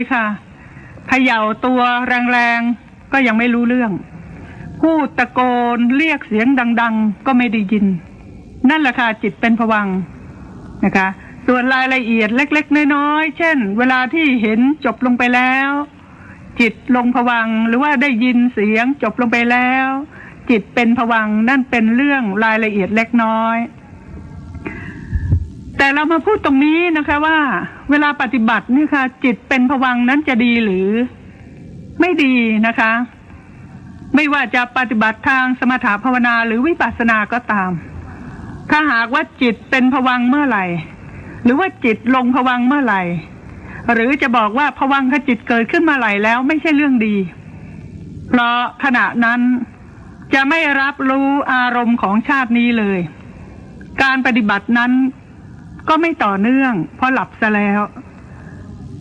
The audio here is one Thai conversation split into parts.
ค่ะเขย่าตัวแรงๆก็ยังไม่รู้เรื่องพูดตะโกนเรียกเสียงดังๆก็ไม่ได้ยินนั่นแหละค่ะจิตเป็นภวังค์นะคะส่วนรายละเอียดเล็กๆน้อยๆเช่นเวลาที่เห็นจบลงไปแล้วจิตลงภวังค์หรือว่าได้ยินเสียงจบลงไปแล้วจิตเป็นภวังค์นั่นเป็นเรื่องรายละเอียดเล็กน้อยแต่เรามาพูดตรงนี้นะคะว่าเวลาปฏิบัตินี่ค่ะจิตเป็นภวังค์นั้นจะดีหรือไม่ดีนะคะไม่ว่าจะปฏิบัติทางสมถภาวนาหรือวิปัสสนาก็ตามถ้าหากว่าจิตเป็นภวังค์เมื่อไหร่หรือว่าจิตลงภวังค์เมื่อไหร่หรือจะบอกว่าภวังคจิตเกิดขึ้นมาไหร่แล้วไม่ใช่เรื่องดีเพราะขณะนั้นจะไม่รับรู้อารมณ์ของชาตินี้เลยการปฏิบัตินั้นก็ไม่ต่อเนื่องเพราะหลับซะแล้ว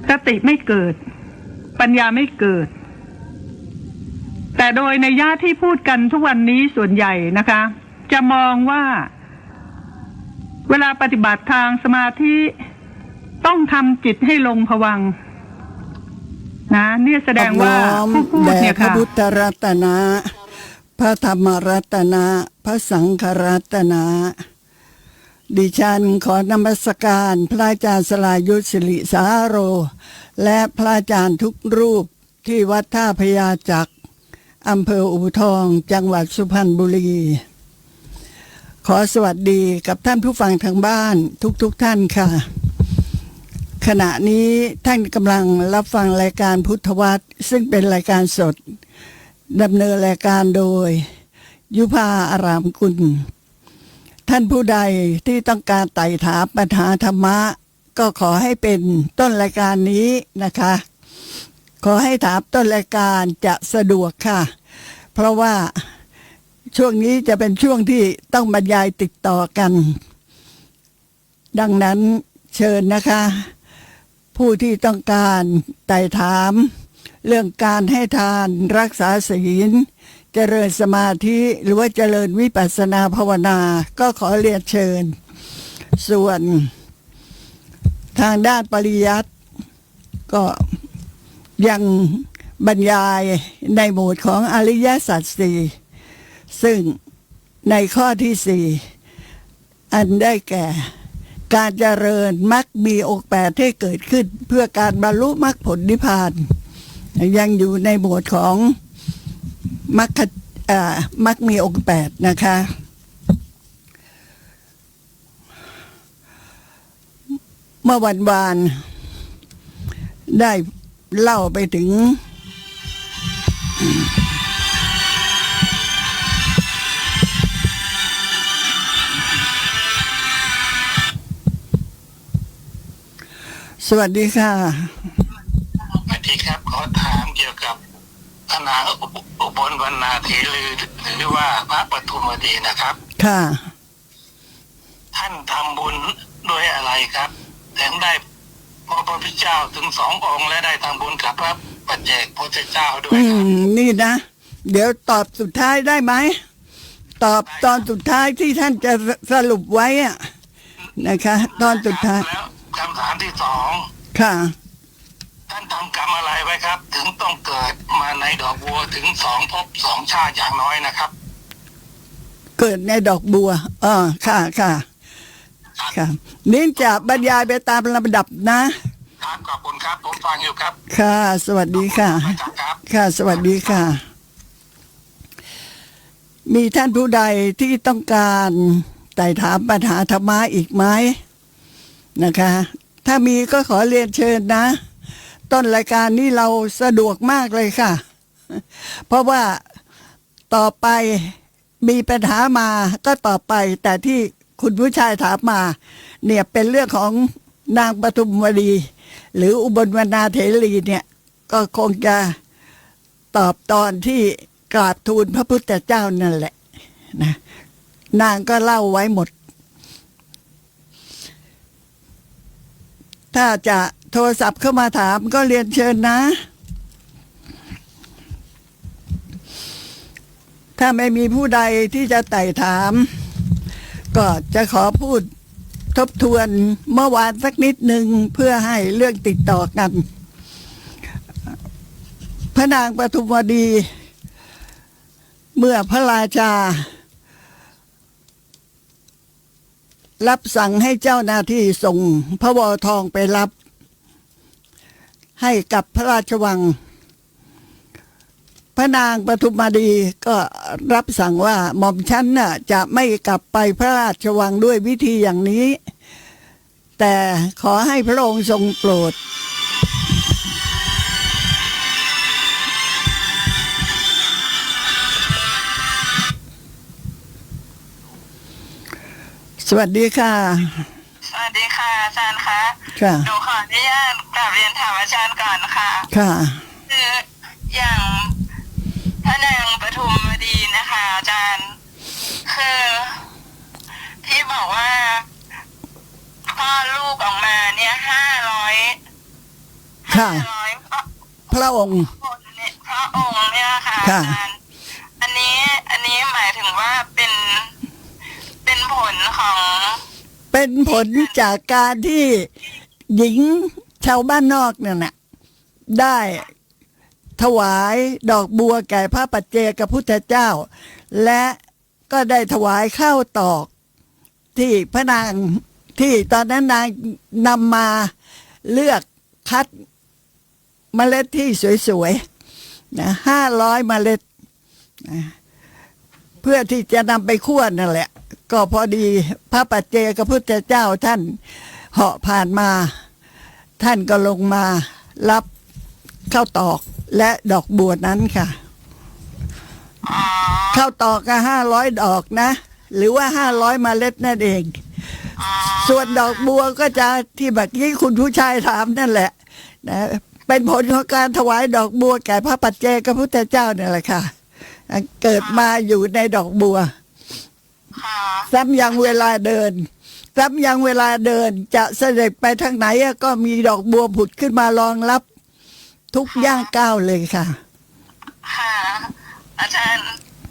สติไม่เกิดปัญญาไม่เกิดแต่โดยในญาติที่พูดกันทุกวันนี้ส่วนใหญ่นะคะจะมองว่าเวลาปฏิบัติทางสมาธิต้องทำจิตให้ลงภวังค์นะเนี่ยแสดงว่าผู้พูดเนี่ยค่ะพระพุทธรัตนะพระธรรมรัตนะพระสังฆรัตนะดิฉันขอนมัสการพระอาจารย์สลายุทธสิริสาโรและพระอาจารย์ทุกรูปที่วัดท่าพญาจักรอำเภออู่ทองจังหวัดสุพรรณบุรีขอสวัสดีกับท่านผู้ฟังทางบ้านทุกท่านค่ะขณะนี้ท่านกำลังรับฟังรายการพุทธวัตรซึ่งเป็นรายการสดดำเนินรายการโดยยุพาอารามกุลท่านผู้ใดที่ต้องการไต่ถามปัญหาธรรมะก็ขอให้เป็นต้นรายการนี้นะคะขอให้ถามต้นรายการจะสะดวกค่ะเพราะว่าช่วงนี้จะเป็นช่วงที่ต้องบรรยายติดต่อกันดังนั้นเชิญนะคะผู้ที่ต้องการไต่ถามเรื่องการให้ทานรักษาศีลเจริญสมาธิหรือว่าเจริญวิปัสสนาภาวนาก็ขอเรียนเชิญส่วนทางด้านปริยัติก็ยังบรรยายในหมวดของอริยสัจสี่ซึ่งในข้อที่สี่อันได้แก่การเจริญมรรคมีองค์แปดให้เกิดขึ้นเพื่อการบรรลุมรรคผลนิพพานยังอยู่ในหมวดของมรรคมีองค์แปดนะคะเมื่อวันได้เล่าไปถึงสวัสดีค่ะสวัสดีครับขอถามเกี่ยวกับพระนางอุบลวรรณาเถรีหรือว่าพระปฐุมวดีนะครับค่ะท่านทำบุญด้วยอะไรครับแถมได้พระพุทธเจ้าถึง2 องค์และได้ทำบุญกับพระปัจเจกพุทธเจ้าด้วยครับนี่นะเดี๋ยวตอบสุดท้ายได้ไหมตอบตอนสุดท้ายที่ท่านจะสรุปไว้อะนะคะตอนสุดท้ายแล้วคำถามที่2ค่ะท่านทำกรรมอะไรไว้ครับถึงต้องเกิดมาในดอกบัวถึง2 ภพ 2 ชาติอย่างน้อยนะครับเกิดในดอกบัวค่ะนี่จะบรรยายไปตามลำดับนะครับขอบคุณครับผมฟังอยู่ครับค่ะสวัสดีค่ะค่ะสวัสดีค่ะมีท่านผู้ใดที่ต้องการไต่ถามปัญหาธรรมะอีกไหมนะคะถ้ามีก็ขอเรียนเชิญนะต้นรายการนี้เราสะดวกมากเลยค่ะเพราะว่าต่อไปมีปัญหามาก็ต่อไปแต่ที่คุณผู้ชายถามมาเนี่ยเป็นเรื่องของนางปทุมวดีหรืออุบลวรรณาเถรีเนี่ยก็คงจะตอบตอนที่กราบทูลพระพุทธเจ้านั่นแหละนะนางก็เล่าไว้หมดถ้าจะโทรศัพท์เข้ามาถามก็เรียนเชิญนะถ้าไม่มีผู้ใดที่จะไต่ถามก็จะขอพูดทบทวนเมื่อวานสักนิดหนึ่งเพื่อให้เรื่องติดต่อกัน พระนางปทุมวดี เมื่อพระราชา รับสั่งให้เจ้าหน้าที่ส่งพระวรทองไปรับ ให้กับพระราชวัง พระนางปทุมวดีก็รับสั่งว่าหม่อมฉันน่ะจะไม่กลับไปพระราชวังด้วยวิธีอย่างนี้ แต่ขอให้พระองค์ทรงโปรดสวัสดีค่ะ สวัสดีค่ะอาจารย์คะ ค่ะ หนูขออนุญาตกราบเรียนถามอาจารย์ก่อนค่ะ ค่ะ คืออย่างพระนางปทุมวดีนะคะอาจารย์ คือที่บอกว่าคลอดลูกออกมาเนี่ยค่ะ 500 พระองค์ คนเนี่ยพระองค์เนี่ยค่ะอา ค่ะ จารย์ อันนี้หมายถึงว่าเป็นผลของ เป็นผลจากการที่หญิงชาวบ้านนอกเนี่ยนะได้ถวายดอกบัวแก่พระปัจเจกพุทธเจ้า และก็ได้ถวายข้าวตอกที่พระนางที่ตอนนั้นนางนำมาเลือกคัดเมล็ดที่สวยๆนะ500 เมล็ดนะเพื่อที่จะนำไปคั่วนั่นแหละ ก็พอดีพระปัจเจกพุทธเจ้าท่านเหาะผ่านมา ท่านก็ลงมารับข้าวตอกและดอกบัวนั้นค่ะข้าวตอกก็500 ดอกนะ หรือว่า500 เมล็ดนั่นเอง ส่วนดอกบัวก็จะที่แบบนี้คุณผู้ชายถามนั่นแหละนะเป็นผลของการถวายดอกบัวแก่พระปัจเจกพุทธเจ้าเนี่ยแหละค่ะ เกิดมาอยู่ในดอกบัว ค่ะ ซ้ำยังเวลาเดินจะเสด็จไปทางไหนก็มีดอกบัวผุดขึ้นมารองรับทุกย่างก้าวเลยค่ะ ค่ะ อาจารย์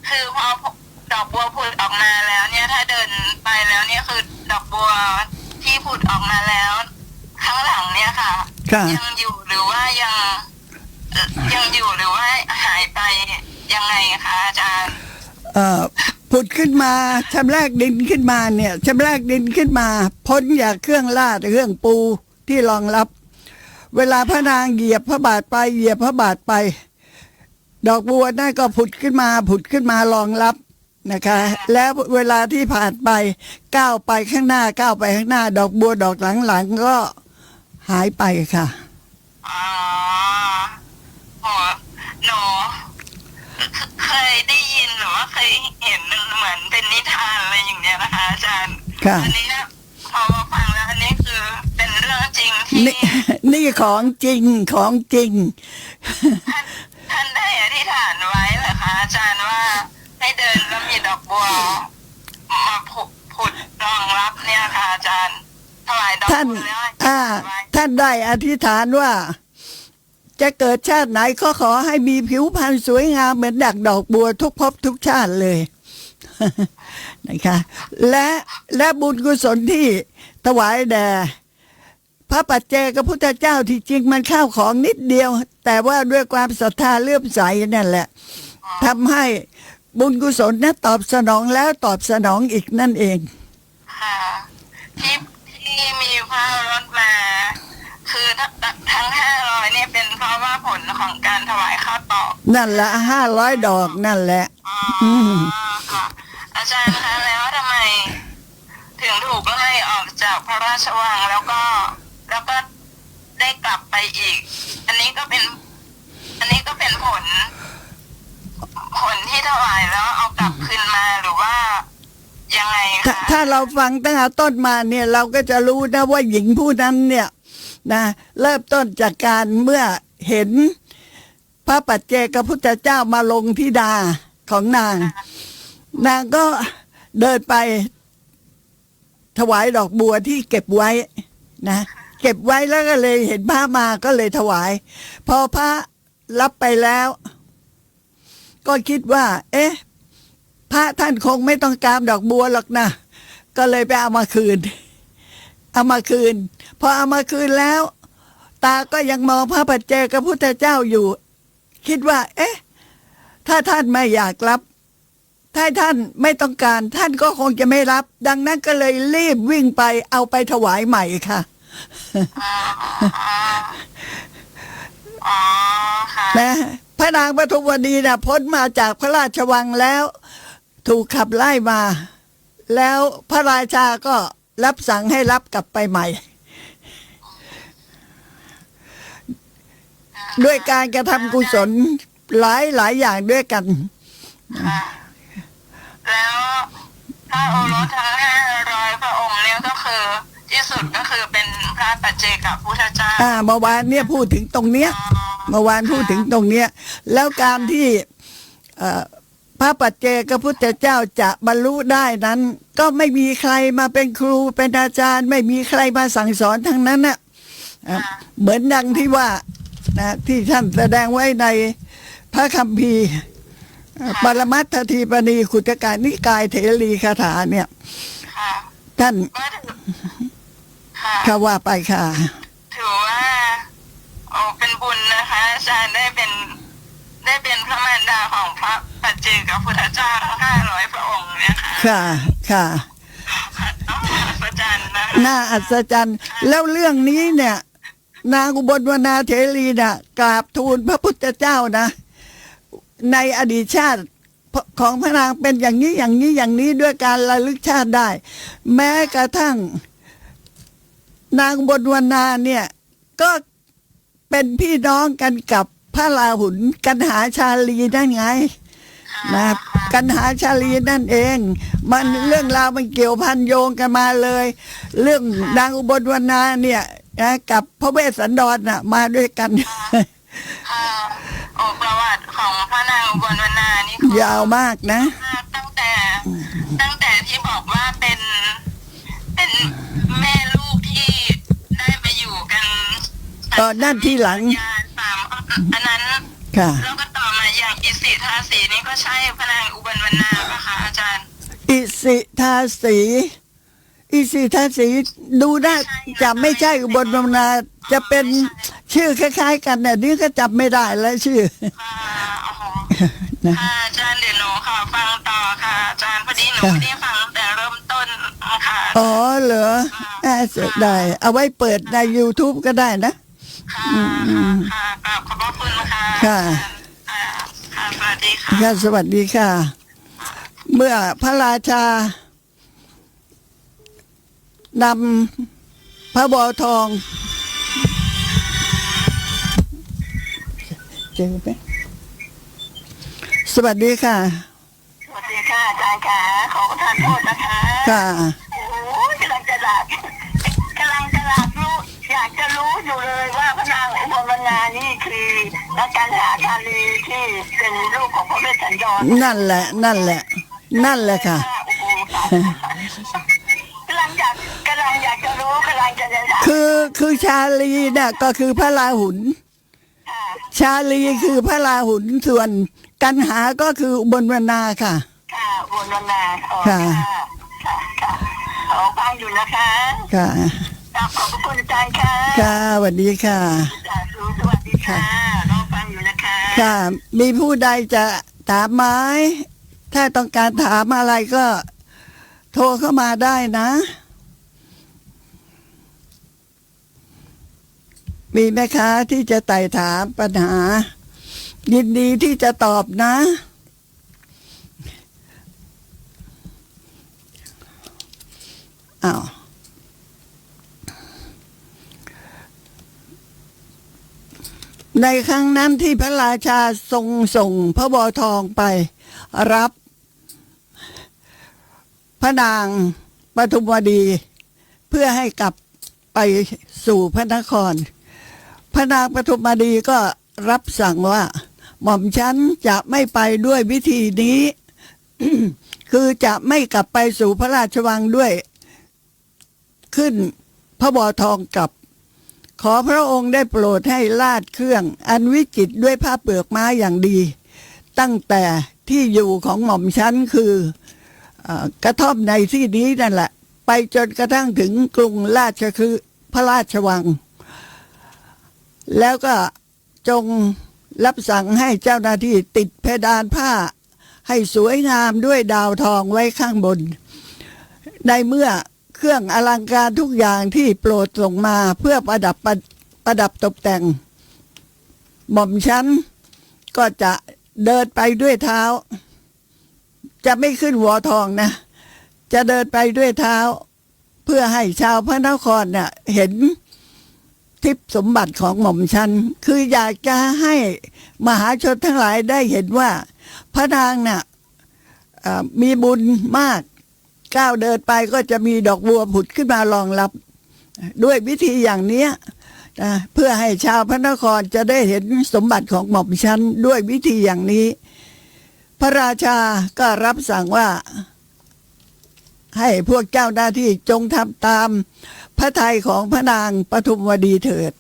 คือพอดอกบัวผุดออกมาแล้วเนี่ย ถ้าเดินไปแล้วเนี่ยคือดอกบัวที่ผุดออกมาแล้ว ข้างหลังเนี่ยค่ะ ค่ะ ยังอยู่หรือว่ายังอยู่หรือว่าหายไปยังไงคะอาจารย์ ผุดขึ้นมาชำแรกดินขึ้นมาเนี่ยชำแรกดินขึ้นมาพ้นจากเครื่องลาดเครื่องปูที่รองรับ เวลาพระนางเหยียบพระบาทไปเหยียบพระบาทไป ดอกบัวนั่นก็ผุดขึ้นมารองรับนะคะ แล้วเวลาที่ผ่านไปก้าวไปข้างหน้า ดอกบัวดอกหลังๆก็หายไปค่ะ อ๋อโหหนูเคยได้ยินหรือว่าเคยเห็นเหมือนเป็นนิทานอะไรอย่างเนี้ยนะคะอาจารย์ ค่ะ อันี้นะพอมาฟังแล้วอันนี้คือเป็นเรื่องจริงที่ นี่ของจริง ท่านได้อธิษฐานไว้เหรอคะอาจารย์ว่าให้เดินแล้วมีดอกบัวมาผุดรองรับเนี่ยค่ะอาจารย์ถวายดอก ท่าน บัวแล้วอธิษฐานไว้ ท่านได้อธิษฐานว่า จะเกิดชาติไหนก็ขอให้มีผิวพรรณสวยงามเหมือนดักดอกบัวทุกภพทุกชาติเลย นะคะและบุญกุศลที่ถวายแด่พระปัจเจกพุทธเจ้าที่จริงมันข้าวของนิดเดียว แต่ว่าด้วยความศรัทธาเลื่อมใสนั่นแหละทำให้บุญกุศลนั้นตอบสนองแล้วตอบสนองอีกนั่นเอง ค่ะที่มีภาพรถมา คือทั้ง500เนี่ยเป็นเพราะว่าผลของการถวายข้าวตอก นั่นแหละ500 ดอกนั่นแหละ อ๋อค่ะอาจารย์คะแล้วทำไม ถึงถูกไล่ออกจากพระราชวังแล้วก็ได้กลับไปอีก อันนี้ก็เป็นผลที่ถวายแล้วเอากลับคืนมาหรือว่ายังไงคะ ถ้าเราฟังตั้งแต่ต้นมาเนี่ยเราก็จะรู้นะว่าหญิงผู้นั้นเนี่ยนะเริ่มต้นจากการเมื่อเห็นพระปัจเจกพุทธเจ้ามาลงธิดาของนางก็เดินไปถวายดอกบัวที่เก็บไว้นะเก็บไว้แล้วก็เลยเห็นพระมาก็เลยถวาย พอพระรับไปแล้ว ก็คิดว่า พระท่านคงไม่ต้องการดอกบัวหรอกนะก็เลยไปเอามาคืน พอเอามาคืนแล้ว ตาก็ยังมองพระปัจเจกพุทธเจ้าอยู่ คิดว่า เอ๊ะ ถ้าท่านไม่อยากรับ ถ้าท่านไม่ต้องการท่านก็คงจะไม่รับ ดังนั้นก็เลยรีบวิ่งไปเอาไปถวายใหม่ค่ะ อ๋อค่ะ นะพระนางปทุมวดีนะพ้นมาจากพระราชวังแล้ว ถูกขับไล่มา แล้วพระราชาก็รับสั่งให้รับกลับไปใหม่ ด้วยการกระทำกุศลหลายอย่างด้วยกัน ค่ะแล้วพระโอรสทั้ง500พระองค์เนี่ยก็คือที่สุดก็คือเป็นพระปัจเจกพุทธเจ้า เมื่อวานเนี่ยพูดถึงตรงเนี้ย เมื่อวานพูดถึงตรงเนี้ย แล้วการที่พระปัจเจกพุทธเจ้าจะบรรลุได้นั้น ก็ไม่มีใครมาเป็นครูเป็นอาจารย์ ไม่มีใครมาสั่งสอนทั้งนั้นน่ะเหมือนดังที่ว่านะที่ท่านแสดงไว้ในพระคัมภีร์ปรมัตถทีปณีขุตกานิกายเถรีคาถาเนี่ย ค่ะ ท่าน ก็ถือค่ะ ข้าว่าไปค่ะ ถือว่าโอ้เป็นบุญนะคะอาจารย์ได้เป็นพระมารดาของพระปัจเจกพุทธเจ้าทั้ง500พระองค์เนี่ยค่ะ ค่ะค่ะ ต้องมหัศจรรย์นะคะ น่าอัศจรรย์แล้วเรื่องนี้เนี่ย นางอุบลวรรณาเถรีน่ะกราบทูลพระพุทธเจ้านะ ในอดีตชาติของพระนางเป็นอย่างนี้อย่างนี้อย่างนี้ด้วยการระลึกชาติได้ แม้กระทั่ง นางอุบลวรรณาเนี่ย ก็เป็นพี่น้องกันกับพระราหุลกันหาชาลีนั่นไงนะกันหาชาลีนั่นเอง มันเรื่องราวมันเกี่ยวพันโยงกันมาเลย เรื่องนางอุบลวรรณาเนี่ยนะกับพระเวสสันดรน่ะมาด้วยกัน ค่ะโอ้ประวัติของพระนางอุบลวรรณานี่คือย าวมากนะ ตั้งแต่ที่บอกว่าเป็นแม่ลูกที่ได้ไปอยู่กัน นั่นที่หลัง ญาติสามอันนั้น ค่ะ แล้วก็ต่อมาอย่างอิสิทาสีนี่ก็ใช่พระนางอุบลวรรณาปะคะอาจารย์ อิสิทาสีอิสิทาสีดูน่าจะไม่ใช่อุบลวรรณาจะเป็นชื่อคล้ายๆกันเนี่ยนี่ก็จำไม่ได้แล้วชื่อ ค่ะโอ้โห นะ ค่ะอาจารย์เดี๋ยวหนูค่ะฟังต่อค่ะอาจารย์พอดีหนูไม่ได้ฟังตั้งแต่เริ่มต้นค่ะ อ๋อเหรอเสียดายเอาไว้เปิดใน YouTube ก็ได้นะ ค่ะค่ะกราบขอบพระคุณค่ะ ค่ะ ค่ะสวัสดีค่ะ ค่ะสวัสดีค่ะ เมื่อพระราชานำพระบอทองเจอไหมสวัสดีค่ะ สวัสดีค่ะอาจารย์ค่ะขอประทานโทษนะคะ ค่ะ โอ้ยกำลังจะหลับรู้อยากจะรู้อยู่เลยว่าพระนางอุบลวรรณานี่คือนักการหาชาลีที่เป็นลูกของพระเวสสันดร นั่นแหละ นั่นแหละ นั่นแหละค่ะ โอ้โหกำลังอยากจะรู้กำลังจะเรียนถาม คือชาลีเนี่ยก็คือพระราหุล ค่ะ ชาลีคือพระราหุลส่วนกันหาก็คืออุบลวรรณาค่ะ ค่ะอุบลวรรณาอ๋อ ค่ะ ค่ะค่ะขอฟังอยู่นะคะ ค่ะ ขอบพระคุณอาจารย์ค่ะ ค่ะสวัสดีค่ะ สวัสดีค่ะรอฟังอยู่นะคะ ค่ะ มีผู้ใดจะถามไหมถ้าต้องการถามอะไรก็โทรเข้ามาได้นะ มีไหมคะที่จะไต่ถามปัญหา ยินดีที่จะตอบนะอ้าวในครั้งนั้นที่พระราชาทรงส่งพระบอทองไปรับพระนางปทุมวดี เพื่อให้กลับไปสู่พระนคร พระนางปทุมวดีก็รับสั่งว่า หม่อมฉันจะไม่ไปด้วยวิธีนี้ คือจะไม่กลับไปสู่พระราชวังด้วย ขึ้นพระบอทองกลับ ขอพระองค์ได้โปรดให้ลาดเครื่องอันวิจิตรด้วยผ้าเปลือกม้าอย่างดี ตั้งแต่ที่อยู่ของหม่อมฉันคือกระท่อมในที่นี้นั่นแหละ ไปจนกระทั่งถึงกรุงราชคือพระราชวัง แล้วก็จง รับสั่งให้เจ้าหน้าที่ติดเพดานผ้าให้สวยงามด้วยดาวทองไว้ข้างบนในเมื่อเครื่องอลังการทุกอย่างที่โปรดส่งมาเพื่อประดับตกแต่งหม่อมฉันก็จะเดินไปด้วยเท้าจะไม่ขึ้นหัวทองนะจะเดินไปด้วยเท้าเพื่อให้ชาวพระนครเนี่ยเห็นทิพย์สมบัติของหม่อมฉันคืออยากจะให้มหาชนทั้งหลายได้เห็นว่าพระนางน่ะมีบุญมากก้าวเดินไปก็จะมีดอกบัวผุดขึ้นมารองรับด้วยวิธีอย่างนี้นะเพื่อให้ชาวพระนครจะได้เห็นสมบัติของหม่อมฉันด้วยวิธีอย่างนี้พระราชาก็รับสั่งว่าให้พวกเจ้าหน้าที่จงทำตามพระทัยของพระนางปทุมวดีเถิด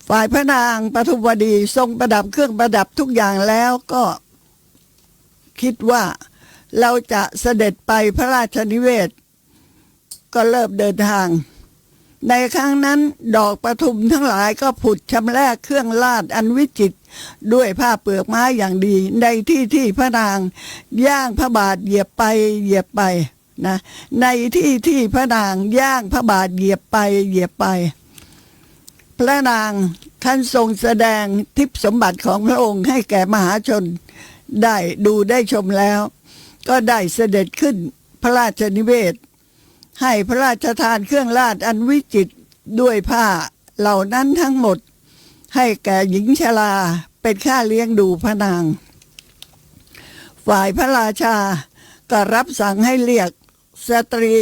ฝ่ายพระนางปทุมวดีทรงประดับเครื่องประดับทุกอย่างแล้วก็คิดว่าเราจะเสด็จไปพระราชนิเวศก็เริ่มเดินทางในครั้งนั้นดอกปทุมทั้งหลายก็ผุดชำแรกเครื่องลาดอันวิจิตรด้วยผ้าเปลือกไม้อย่างดีในที่พระนางย่างพระบาทเหยียบไปนะในที่พระนางย่างพระบาทเหยียบไปพระนางท่านทรงแสดงทิพย์สมบัติของพระองค์ให้แก่มหาชนได้ดูได้ชมแล้วก็ได้เสด็จขึ้นพระราชนิเวศให้พระราชทานเครื่องราชอันวิจิตรด้วยผ้าเหล่านั้นทั้งหมดให้แก่หญิงชราเป็นค่าเลี้ยงดูพระนางฝ่ายพระราชาก็รับสั่งให้เรียกสตรี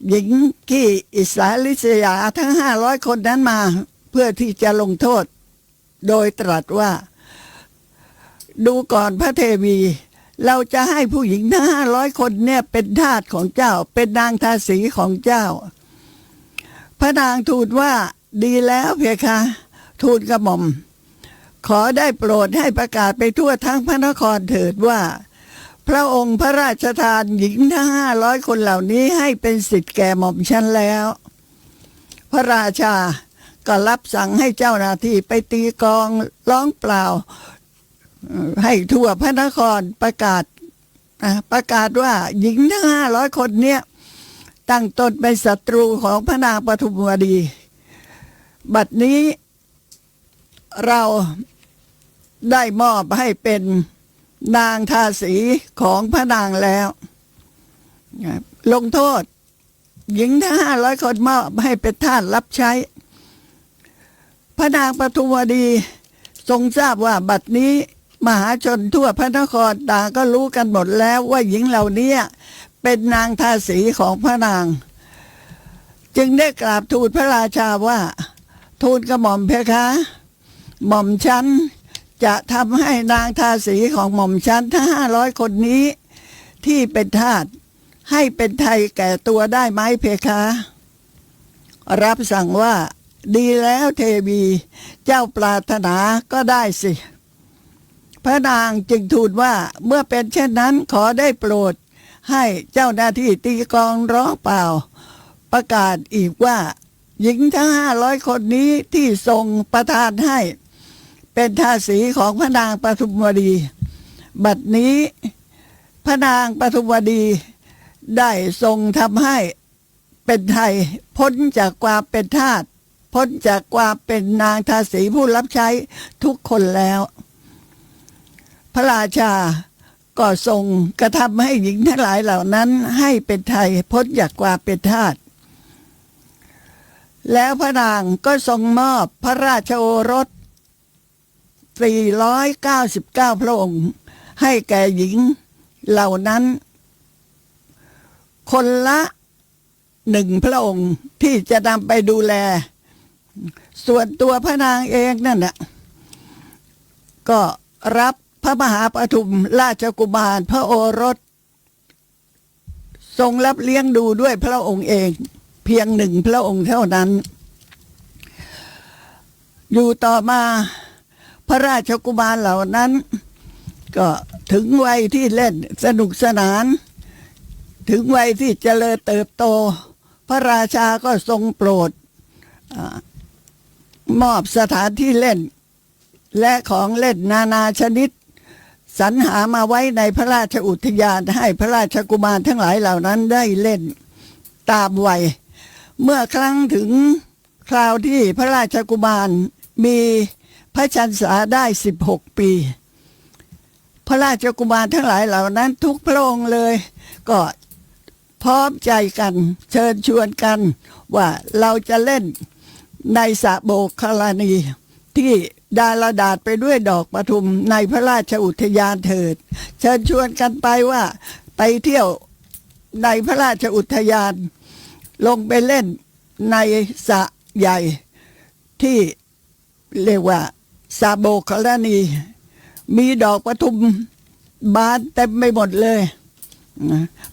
หญิงที่อิสาลิษยาทั้ง500 คนนั้นมาเพื่อที่จะลงโทษโดยตรัสว่าดูก่อนพระเทวีเราจะให้ผู้หญิงทั้ง500 คนเนี่ยเป็นทาสของเจ้าเป็นนางทาสีของเจ้าพระนางทูลว่าดีแล้วเพคะทูลกระหม่อมขอได้โปรดให้ประกาศไปทั่วทั้งพระนครเถิดว่าพระองค์พระราชทานหญิงทั้ง500 คนเหล่านี้ให้เป็นสิทธิ์แก่หม่อมฉันแล้วพระราชาก็รับสั่งให้เจ้าหน้าที่ไปตีกลองร้องเปล่าให้ทั่วพระนครประกาศว่าหญิงทั้ง500 คนเนี่ยตั้งตนเป็นศัตรูของพระนางปทุมวดีบัดนี้เราได้มอบให้เป็นนางทาสีของพระนางแล้วลงโทษหญิงทั้ง500 คนมอบให้เป็นทาสรับใช้พระนางปทุมวดีทรงทราบว่าบัดนี้มหาชนทั่วพระนครต่างก็รู้กันหมดแล้วว่าหญิงเหล่านี้เป็นนางทาสีของพระนางจึงได้กราบทูลพระราชาว่าทูลกระหม่อมเพคะหม่อมฉันจะทำให้นางทาสีของหม่อมฉันทั้ง500 คนนี้ที่เป็นทาสให้เป็นไทยแก่ตัวได้ไหมเพคะรับสั่งว่าดีแล้วเทวีเจ้าปรารถนาก็ได้สิพระนางจึงทูลว่าเมื่อเป็นเช่นนั้นขอได้โปรดให้เจ้าหน้าที่ตีกลองร้องเปล่าประกาศอีกว่าหญิงทั้ง500 คนนี้ที่ทรงประทานให้เป็นทาสีของพระนางปทุมวดีบัดนี้พระนางปทุมวดีได้ทรงทำให้เป็นไทยพ้นจากความเป็นทาสพ้นจากความเป็นนางทาสีผู้รับใช้ทุกคนแล้วพระราชาก็ทรงกระทำให้หญิงทั้งหลายเหล่านั้นให้เป็นไทยพ้นจากความเป็นทาสแล้วพระนางก็ทรงมอบพระราชโอรส499 พระองค์ให้แก่หญิงเหล่านั้นคนละ1 พระองค์ที่จะนำไปดูแลส่วนตัวพระนางเองนั่นน่ะก็รับพระมหาปฐุมราชกุมารพระโอรสทรงรับเลี้ยงดูด้วยพระองค์เองเพียง1 พระองค์เท่านั้นอยู่ต่อมาพระราชกุมารเหล่านั้นก็ถึงวัยที่เล่นสนุกสนานถึงวัยที่เจริญเติบโตพระราชาก็ทรงโปรด มอบสถานที่เล่น และของเล่นนานาชนิดสรรหามาไว้ในพระราชอุทยานให้พระราชกุมารทั้งหลายเหล่านั้นได้เล่นตามวัยเมื่อครั้งถึงคราวที่พระราชกุมารมีพระชนษาได้16 ปีพระราชกุมารทั้งหลายเหล่านั้นทุกพระองค์เลยก็พร้อมใจกันเชิญชวนกันว่าเราจะเล่นในสระโบกคลานีที่ดารดาษไปด้วยดอกปทุมในพระราชอุทยานเถิดเชิญชวนกันไปว่าไปเที่ยวในพระราชอุทยานลงไปเล่นในสระใหญ่ที่เรียกว่าสระโบกคลานีมีดอกปทุมบานเต็มไปหมดเลย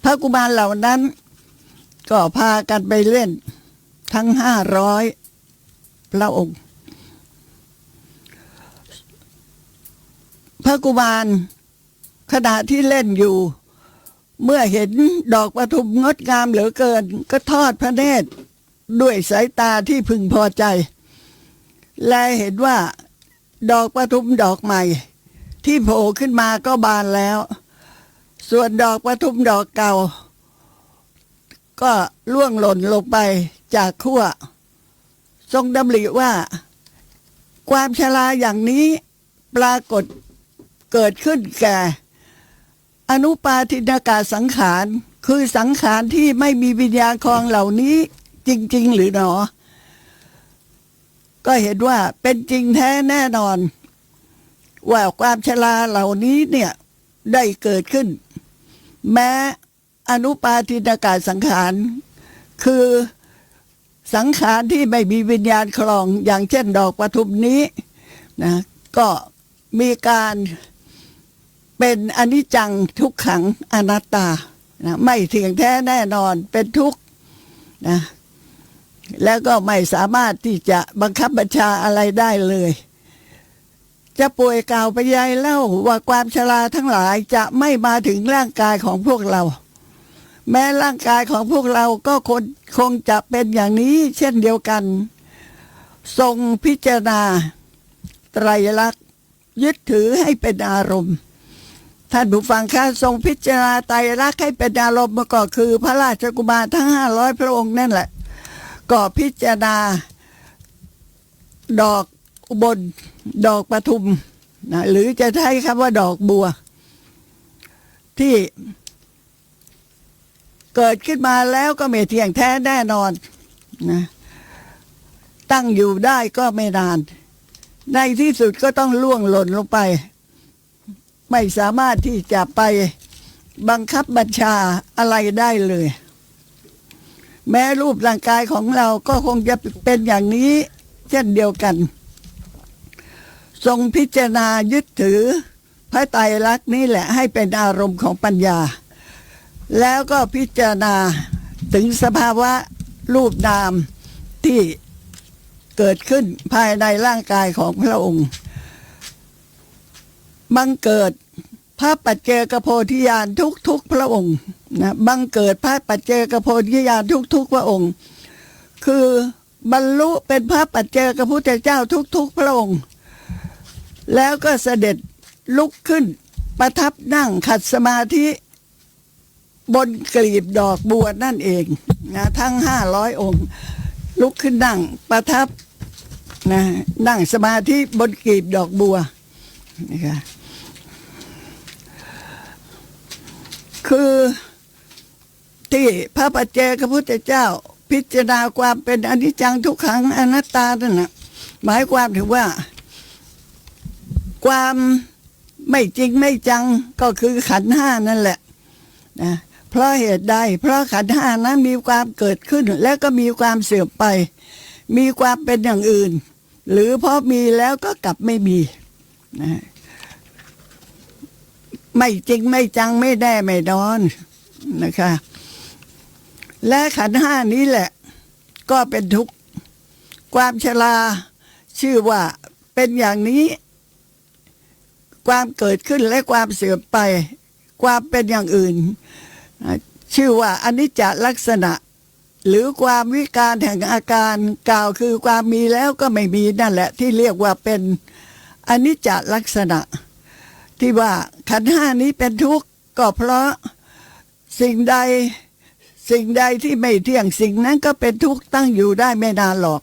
พระกุมารเหล่านั้นก็พากันไปเล่นทั้ง500พระองค์พระกุมารขณะที่เล่นอยู่เมื่อเห็นดอกปทุมงดงามเหลือเกินก็ทอดพระเนตรด้วยสายตาที่พึงพอใจและเห็นว่าดอกปทุมดอกใหม่ที่โผล่ขึ้นมาก็บานแล้วส่วนดอกปทุมดอกเก่าก็ร่วงหล่นลงไปจากขั้วทรงดำริว่าความชราอย่างนี้ปรากฏเกิดขึ้นแก่อนุปาทินากาสังขารคือสังขารที่ไม่มีวิญญาณครองเหล่านี้จริงๆหรือหนอก็เห็นว่าเป็นจริงแท้แน่นอนว่าความชราเหล่านี้เนี่ยได้เกิดขึ้นแม้อนุปาทินากาสังขารคือสังขารที่ไม่มีวิญญาณครองอย่างเช่นดอกปทุมนี้นะก็มีการเป็นอนิจจังทุกขังอนัตตานะไม่เที่ยงแท้แน่นอนเป็นทุกข์นะแล้วก็ไม่สามารถที่จะบังคับบัญชาอะไรได้เลยจะป่วยกล่าวไปยายเล่าว่าความชราทั้งหลายจะไม่มาถึงร่างกายของพวกเราแม้ร่างกายของพวกเราก็คงจะเป็นอย่างนี้เช่นเดียวกันทรงพิจารณาไตรลักษณ์ยึดถือให้เป็นอารมณ์ท่านผู้ฟังคะทรงพิจารณาไตรลักษณ์ให้เป็นอารมณ์ก็คือพระราชกุมารทั้ง500พระองค์นั่นแหละก็พิจารณาดอกอุบลดอกปทุมนะหรือจะใช้คำว่าดอกบัวที่เกิดขึ้นมาแล้วก็ไม่เที่ยงแท้แน่นอนนะตั้งอยู่ได้ก็ไม่นานในที่สุดก็ต้องล่วงหล่นลงไปไม่สามารถที่จะไปบังคับบัญชาอะไรได้เลยแม้รูปร่างกายของเราก็คงจะเป็นอย่างนี้เช่นเดียวกันทรงพิจารณายึดถือพระไตรลักษณ์นี้แหละให้เป็นอารมณ์ของปัญญาแล้วก็พิจารณาถึงสภาวะรูปนามที่เกิดขึ้นภายในร่างกายของพระองค์บังเกิดพระปัจเจกโพธิญาณทุกพระองค์นะบังเกิดพระปัจเจกโพธิญาณทุกพระองค์คือบรรลุเป็นพระปัจเจกพุทธเจ้าทุกพระองค์แล้วก็เสด็จลุกขึ้นประทับนั่งขัดสมาธิบนกลีบดอกบัวนั่นเองนะทั้ง500องค์ลุกขึ้นนั่งประทับนะนั่งสมาธิบนกลีบดอกบัวนะคะคือที่พระปัจเจกพุทธเจ้าพิจารณาความเป็นอนิจจังทุกขังอนัตตานั่นนะหมายความถึงว่าความไม่จริงไม่จังก็คือขันธ์ห้านั่นแหละนะเพราะเหตุใดเพราะขันธ์ห้านั้นมีความเกิดขึ้นแล้วก็มีความเสื่อมไปมีความเป็นอย่างอื่นหรือเพราะมีแล้วก็กลับไม่มีนะไม่จริงไม่จังไม่แน่ไม่นอนนะคะและขันธ์ห้านี้แหละก็เป็นทุกข์ความชราชื่อว่าเป็นอย่างนี้ความเกิดขึ้นและความเสื่อมไปความเป็นอย่างอื่นชื่อว่าอนิจจลักษณะ หรือความวิการแห่งอาการกล่าวคือความมีแล้วก็ไม่มีนั่นแหละที่เรียกว่าเป็นอนิจจลักษณะที่ว่าขันธ์ห้านี้เป็นทุกข์ก็เพราะสิ่งใดที่ไม่เที่ยงสิ่งนั้นก็เป็นทุกข์ตั้งอยู่ได้ไม่นานหรอก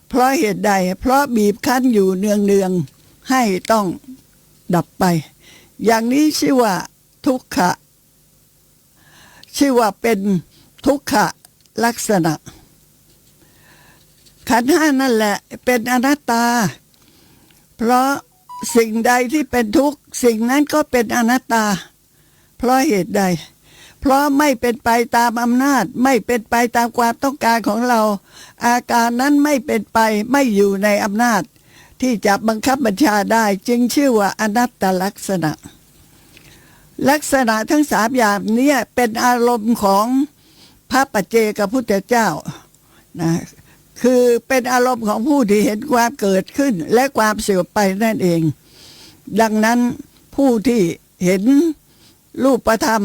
เพราะเหตุใดเพราะบีบคั้นอยู่เนืองให้ต้องดับไปอย่างนี้ชื่อว่าทุกขะชื่อว่าเป็นทุกขะลักษณะขันธ์ห้านั่นแหละเป็นอนัตตาเพราะสิ่งใดที่เป็นทุกข์สิ่งนั้นก็เป็นอนัตตาเพราะเหตุใดเพราะไม่เป็นไปตามอำนาจไม่เป็นไปตามความต้องการของเราอาการนั้นไม่เป็นไปไม่อยู่ในอำนาจที่จะบังคับบัญชาได้จึงชื่อว่าอนัตตลักษณะลักษณะทั้งสามอย่างนี้เป็นอารมณ์ของพระปัจเจกพุทธเจ้านะคือเป็นอารมณ์ของผู้ที่เห็นความเกิดขึ้นและความเสื่อมไปนั่นเองดังนั้นผู้ที่เห็นรูปธรรม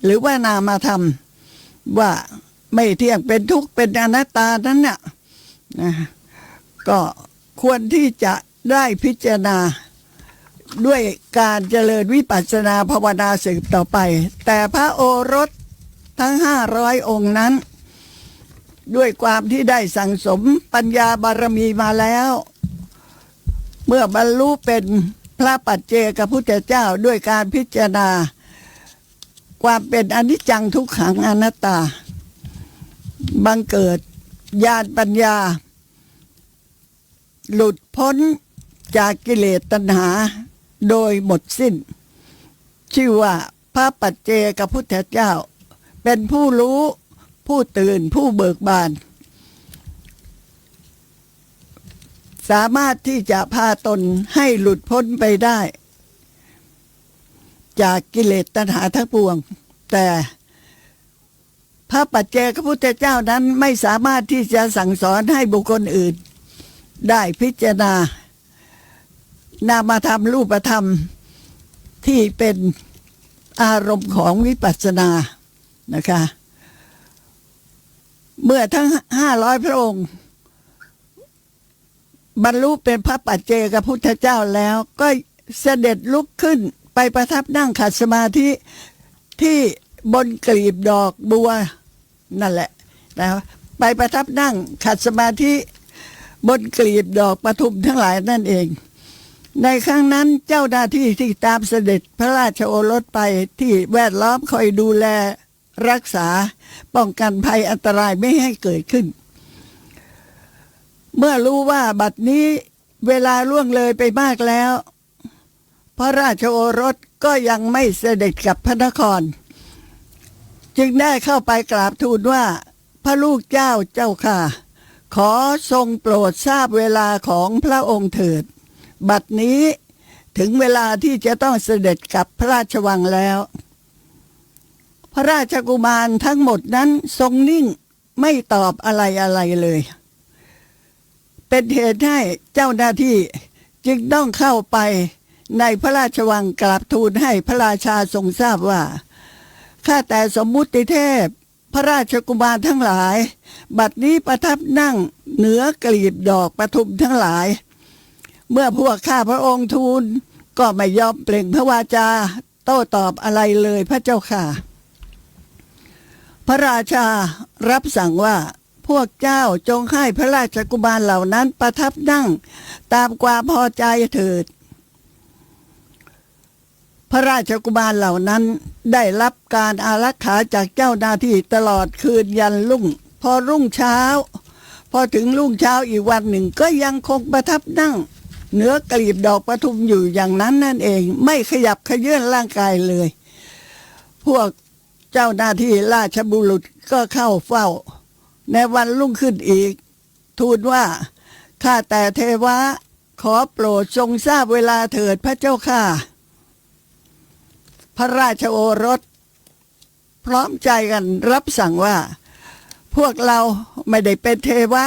หรือว่านามธรรมว่าไม่เที่ยงเป็นทุกข์เป็นอนัตตานั้นน่ะนะก็ควรที่จะได้พิจารณาด้วยการเจริญวิปัสสนาภาวนาสืบต่อไปแต่พระโอรสทั้ง500 องค์นั้นด้วยความที่ได้สั่งสมปัญญาบารมีมาแล้วเมื่อบรรลุเป็นพระปัจเจกพุทธเจ้าด้วยการพิจารณาความเป็นอนิจจังทุกขังอนัตตาบังเกิดญาณปัญญาหลุดพ้นจากกิเลสตัณหาโดยหมดสิ้นชื่อว่าพระปัจเจกพุทธเจ้าเป็นผู้รู้ผู้ตื่นผู้เบิกบานสามารถที่จะพาตนให้หลุดพ้นไปได้จากกิเลสตัณหาทั้งปวงแต่พระปัจเจกพุทธเจ้านั้นไม่สามารถที่จะสั่งสอนให้บุคคลอื่นได้พิจารณานามธรรมรูปธรรมที่เป็นอารมณ์ของวิปัสสนานะคะเมื่อทั้ง500 พระองค์บรรลุเป็นพระปัจเจกพุทธเจ้าแล้วก็เสด็จลุกขึ้นไปประทับนั่งขัดสมาธิที่บนกลีบดอกบัวนั่นแหละนะไปประทับนั่งขัดสมาธิบนกลีบดอกปทุมทั้งหลายนั่นเองในครั้งนั้นเจ้าหน้าที่ที่ตามเสด็จพระราชโอรสไปที่แวดล้อมคอยดูแลรักษาป้องกันภัยอันตรายไม่ให้เกิดขึ้นเมื่อรู้ว่าบัดนี้เวลาล่วงเลยไปมากแล้วพระราชโอรสก็ยังไม่เสด็จกลับพระนครจึงได้เข้าไปกราบทูลว่าพระลูกเจ้าเจ้าค่ะขอทรงโปรดทราบเวลาของพระองค์เถิดบัดนี้ถึงเวลาที่จะต้องเสด็จกลับพระราชวังแล้วพระราชกุมารทั้งหมดนั้นทรงนิ่งไม่ตอบอะไรเลยเป็นเหตุให้เจ้าหน้าที่จึงต้องเข้าไปในพระราชวังกราบทูลให้พระราชาทรงทราบว่าข้าแต่สมมุติเทพพระราชกุมารทั้งหลายบัดนี้ประทับนั่งเหนือกลีบดอกปทุมทั้งหลายเมื่อพวกข้าพระองค์ทูลก็ไม่ยอมเปล่งพระวาจาโต้ตอบอะไรเลยพระเจ้าค่ะพระราชารับสั่งว่าพวกเจ้าจงให้พระราชกุมารเหล่านั้นประทับนั่งตามความพอใจเถิดพระราชกุมารเหล่านั้นได้รับการอารักขาจากเจ้าหน้าที่ตลอดคืนยันรุ่งพอรุ่งเช้าพอถึงรุ่งเช้าอีกวันหนึ่งก็ยังคงประทับนั่งเหนือกลีบดอกปทุมอยู่อย่างนั้นนั่นเองไม่ขยับเขยื้อนร่างกายเลยพวกเจ้าหน้าที่ราชบุรุษก็เข้าเฝ้าในวันรุ่งขึ้นอีกทูลว่าข้าแต่เทวะขอโปรดทรงทราบเวลาเถิดพระเจ้าค่ะพระราชโอรสพร้อมใจกันรับสั่งว่าพวกเราไม่ได้เป็นเทวะ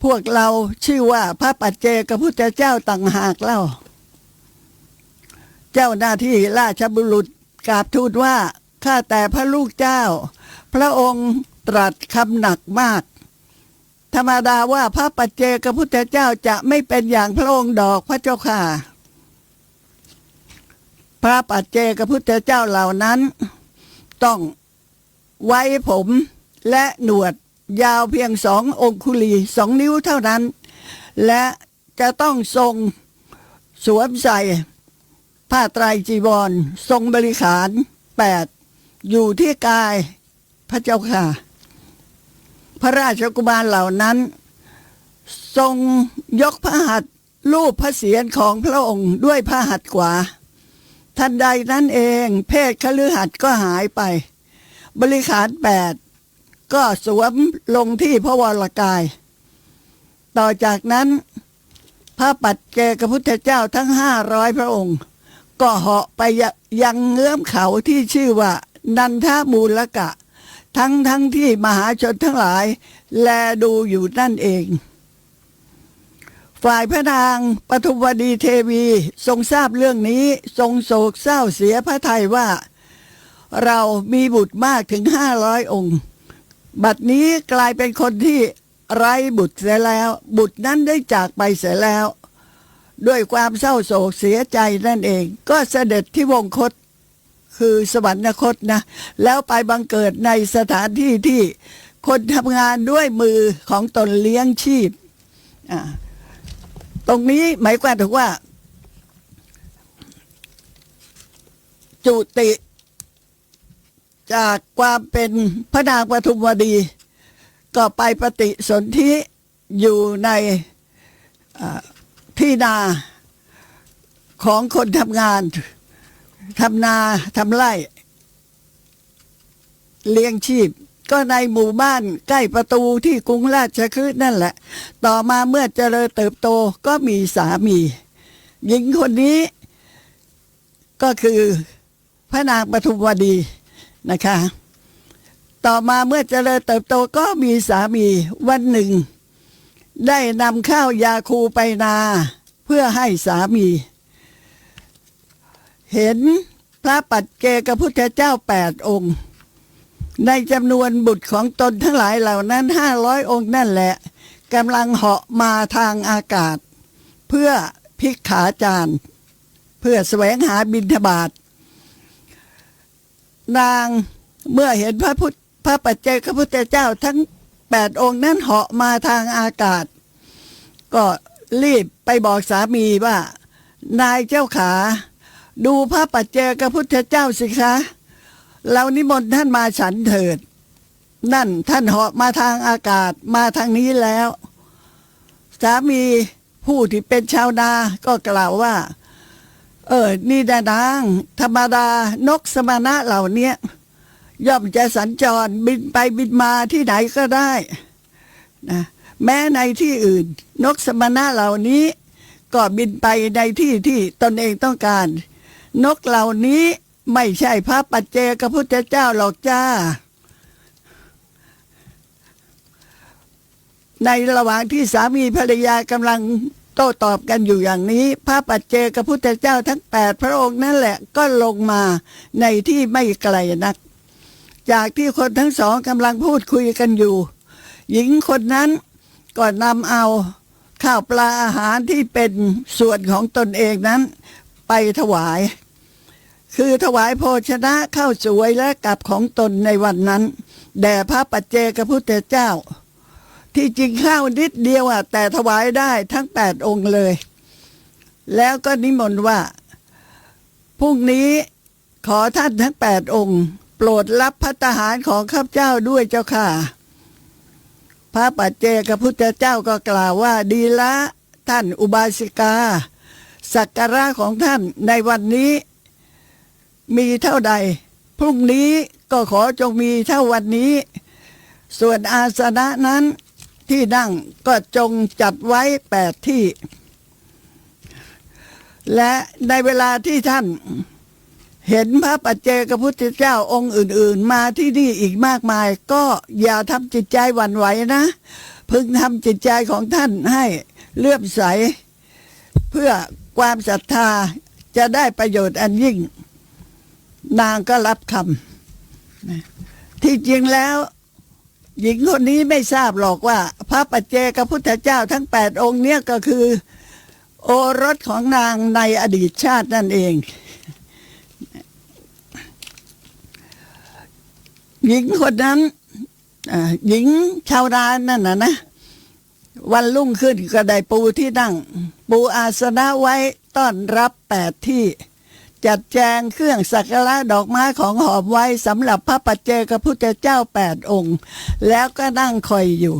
พวกเราชื่อว่าพระปัจเจกพุทธเจ้าต่างหากเล่าเจ้าหน้าที่ราชบุรุษกราบทูลว่าข้าแต่พระลูกเจ้าพระองค์ ตรัสคำหนักมาก ธรรมดาว่าพระปัจเจกพุทธเจ้าจะไม่เป็นอย่างพระองค์ดอกพระเจ้าค่ะ พระปัจเจกพุทธเจ้าเหล่านั้นต้องไว้ผมและหนวดยาวเพียง2 องคุลี2 นิ้วเท่านั้น และจะต้องทรงสวมใส่ผ้าไตรจีวรทรงบริขาร8อยู่ที่กายพระเจ้าค่ะ พระราชกุมารเหล่านั้นทรงยกพระหัตถ์ลูบพระเศียรของพระองค์ด้วยพระหัตถ์ขวาทันใดนั้นเองเพศคฤหัสถ์ก็หายไปบริขาร8ก็สวมลงที่พระวรกายต่อจากนั้นพระปัจเจกพุทธเจ้าทั้ง500พระองค์ก็เหาะไปยังเงื้อมเขาที่ชื่อว่านันทมูลกะทั้งที่มหาชนทั้งหลายแลดูอยู่นั่นเองฝ่ายพระนางปทุมวดีเทวีทรงทราบเรื่องนี้ทรงโศกเศร้าเสียพระทัยว่าเรามีบุตรมากถึง500 องค์บัดนี้กลายเป็นคนที่ไร้บุตรเสียแล้วบุตรนั้นได้จากไปเสียแล้วด้วยความเศร้าโศกเสียใจนั่นเองก็เสด็จที่วงคตคือสวรรคตนะแล้วไปบังเกิดในสถานที่ที่คนทำงานด้วยมือของตนเลี้ยงชีพตรงนี้หมายความถึงว่าจุติจากความเป็นพระนางปทุมวดีก็ไปปฏิสนธิอยู่ในที่นาของคนทำงานทำนาทำไร่เลี้ยงชีพก็ในหมู่บ้านใกล้ประตูที่กรุงราชคฤห์นั่นแหละต่อมาเมื่อเจริญเติบโตก็มีสามีหญิงคนนี้ก็คือพระนางปทุมวดีนะคะต่อมาเมื่อเจริญเติบโตก็มีสามีวันหนึ่งได้นำข้าวยาคูไปนาเพื่อให้สามีเห็นพระปัจเจกพุทธเจ้า8 องค์ในจำนวนบุตรของตนทั้งหลายเหล่านั้น500 องค์นั่นแหละกำลังเหาะมาทางอากาศเพื่อภิกขาจารย์เพื่อแสวงหาบิณฑบาตนางเมื่อเห็นพระปัจเจกพุทธเจ้าทั้ง8 องค์นั้นเหาะมาทางอากาศก็รีบไปบอกสามีว่านายเจ้าขาดูพระปัจเจกพุทธเจ้าสิคะเรานิมนต์ท่านมาฉันเถิดนั่นท่านเหาะมาทางอากาศมาทางนี้แล้วสามีผู้ที่เป็นชาวนาก็กล่าวว่านี่ดานางธรรมดานกสมณะเหล่านี้ย่อมจะสัญจรบินไปบินมาที่ไหนก็ได้นะแม้ในที่อื่นนกสมณะเหล่านี้ก็บินไปในที่ที่ตนเองต้องการนกเหล่านี้ไม่ใช่พระปัจเจกพุทธเจ้าหรอกจ้าในระหว่างที่สามีภรรยากำลังโต้ตอบกันอยู่อย่างนี้พระปัจเจกพุทธเจ้าทั้ง8 พระองค์นั่นแหละก็ลงมาในที่ไม่ไกลนักจากที่คนทั้งสองกำลังพูดคุยกันอยู่หญิงคนนั้นก็นำเอาข้าวปลาอาหารที่เป็นส่วนของตนเองนั้นไปถวายคือถวายโภชนะข้าวสวยและกับของตนในวันนั้นแด่พระปัจเจกพุทธเจ้าที่จริงข้าวนิดเดียวแต่ถวายได้ทั้ง8 องค์เลยแล้วก็นิมนต์ว่าพรุ่งนี้ขอท่านทั้ง8 องค์โปรดรับภัตตาหารของข้าพเจ้าด้วยเจ้าค่ะพระปัจเจกพุทธเจ้าก็กล่าวว่าดีละท่านอุบาสิกาสักการะของท่านในวันนี้มีเท่าใดพรุ่งนี้ก็ขอจงมีเท่าวันนี้ส่วนอาสนะนั้นที่นั่งก็จงจัดไว้8 ที่และในเวลาที่ท่านเห็นพระปัจเจกพุทธเจ้าองค์อื่นๆมาที่นี่อีกมากมายก็อย่าทำจิตใจหวั่นไหวนะพึงทำจิตใจของท่านให้เลื่อมใสเพื่อความศรัทธาจะได้ประโยชน์อันยิ่งนางก็รับคำที่จริงแล้ว หญิงคนนี้ไม่ทราบหรอกว่า พระปัจเจกพุทธเจ้าทั้ง8 องค์เนี่ยก็คือ โอรสของนางในอดีตชาตินั่นเอง หญิงคนนั้นหญิงชาวนานั่นนะวันรุ่งขึ้นก็ได้ปูที่นั่ง ปูอาสนะไว้ต้อนรับ8 ที่ จัดแจงเครื่องสักการะดอกไม้ของหอมไว้สำหรับพระปัจเจกพุทธเจ้า8 องค์ แล้วก็นั่งคอยอยู่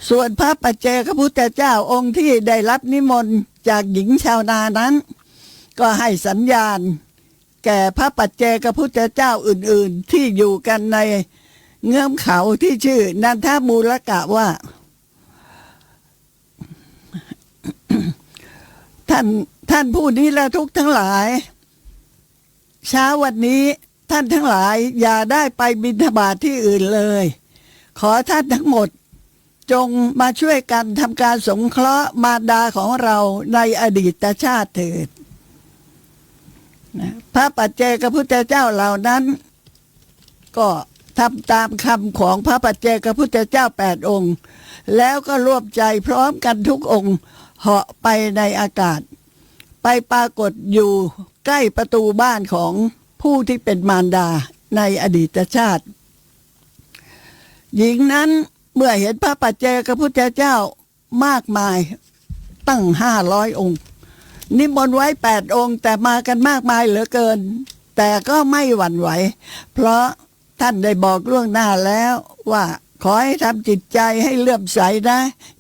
ส่วนพระปัจเจกพุทธเจ้าองค์ที่ได้รับนิมนต์จากหญิงชาวนานั้น ก็ให้สัญญาณแก่พระปัจเจกพุทธเจ้าอื่นๆที่อยู่กันในเงื้อมเขาที่ชื่อนันทมูลกะว่า ท่านผู้นี้และทุกทั้งหลายเช้าวันนี้ท่านทั้งหลายอย่าได้ไปบิณฑบาตที่อื่นเลย ขอท่านทั้งหมดจงมาช่วยกันทำการสงเคราะห์มารดาของเราในอดีตชาติเถิดพระปัจเจกพุทธเจ้าเหล่านั้นก็ทำตามคำของพระปัจเจกพุทธเจ้า8 องค์แล้วก็ร่วมใจพร้อมกันทุกองค์เหาะไปในอากาศไปปรากฏอยู่ใกล้ประตูบ้านของผู้ที่เป็นมารดาในอดีตชาติหญิงนั้นเมื่อเห็นพระปัจเจกพุทธเจ้ามากมายตั้ง500 องค์นิมนต์ไว้8 องค์แต่มากันมากมายเหลือเกินแต่ก็ไม่หวั่นไหวเพราะท่านได้บอกล่วงหน้าแล้วว่าขอให้ทำจิตใจให้เลื่อมใสนะ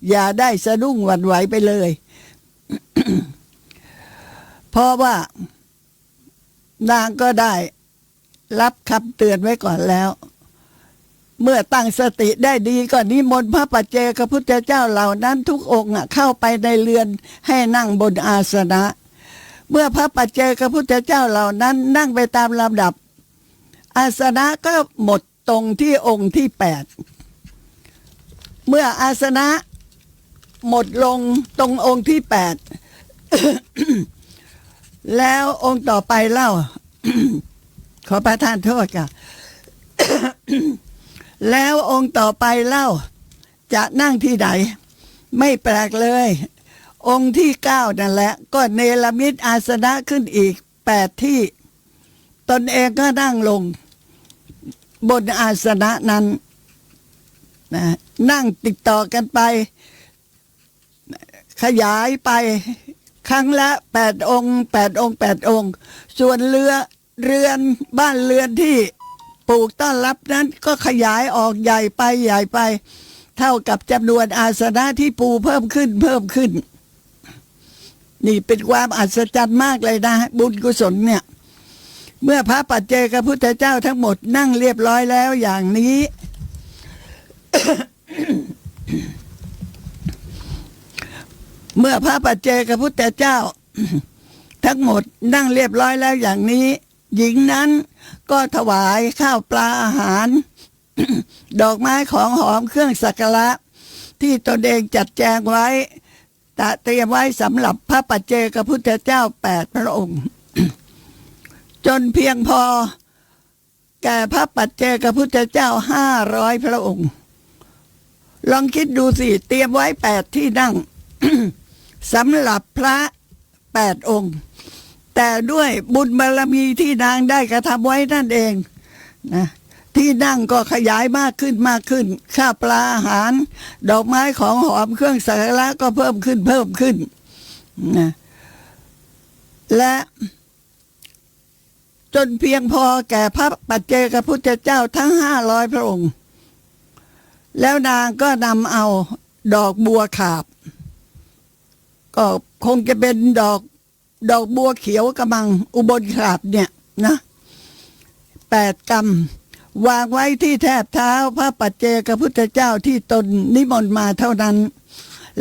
อย่าได้สะดุ้งหวั่นไหวไปเลย เพราะว่านางก็ได้รับคำเตือนไว้ก่อนแล้วเมื่อตั้งสติได้ดีก็นิมนต์พระปัจเจกพุทธเจ้าเหล่านั้นทุกองค์เข้าไปในเรือนให้นั่งบนอาสนะเมื่อพระปัจเจกพุทธเจ้าเหล่านั้นนั่งไปตามลำดับอาสนะก็หมดตรงที่องค์ที่8เมื่ออาสนะหมดลงตรงองค์ที่8 แล้วองค์ต่อไปเล่า ขอประทานโทษค่ะ แล้วองค์ต่อไปเล่าจะนั่งที่ไหนไม่แปลกเลยองค์ที่9นั่นแหละก็เนรมิตอาสนะขึ้นอีก8 ที่ตนเองก็นั่งลงบนอาสนะนั้นนะนั่งติดต่อกันไปขยายไปครั้งละ8 องค์8 องค์8 องค์ส่วนเรือนบ้านเรือนที่ปลูกต้อนรับนั้นก็ขยายออกใหญ่ไปเท่ากับจำนวนอาสนะที่ปูเพิ่มขึ้นนี่เป็นความอัศจรรย์มากเลยนะบุญกุศลเนี่ยเมื่อพระปัจเจกพุทธเจ้าทั้งหมดนั่งเรียบร้อยแล้วอย่างนี้ เมื่อพระปัจเจกพุทธเจ้า ทั้งหมดนั่งเรียบร้อยแล้วอย่างนี้หญิงนั้นก็ถวายข้าวปลาอาหาร ดอกไม้ของหอมเครื่องสักการะที่ตนเองจัดแจงไว้เตรียมไว้สำหรับพระปัจเจกพุทธเจ้า8 พระองค์ จนเพียงพอแก่พระปัจเจกพุทธเจ้า500 พระองค์ลองคิดดูสิเตรียมไว้8 ที่นั่ง สำหรับพระ8 องค์แต่ด้วยบุญบารมีที่นางได้กระทำไว้นั่นเองนะที่นั่งก็ขยายมากขึ้นข้าวปลาอาหารดอกไม้ของหอมเครื่องสักการะก็เพิ่มขึ้นนะและจนเพียงพอแก่พระปัจเจกพุทธเจ้าทั้ง500 พระองค์แล้วนางก็นำเอาดอกบัวขาบก็คงจะเป็นดอกบัวเขียวกระมังอุบลขาบเนี่ยนะ8 กำวางไว้ที่แทบเท้าพระปัจเจกพุทธเจ้าที่ตนนิมนต์มาเท่านั้น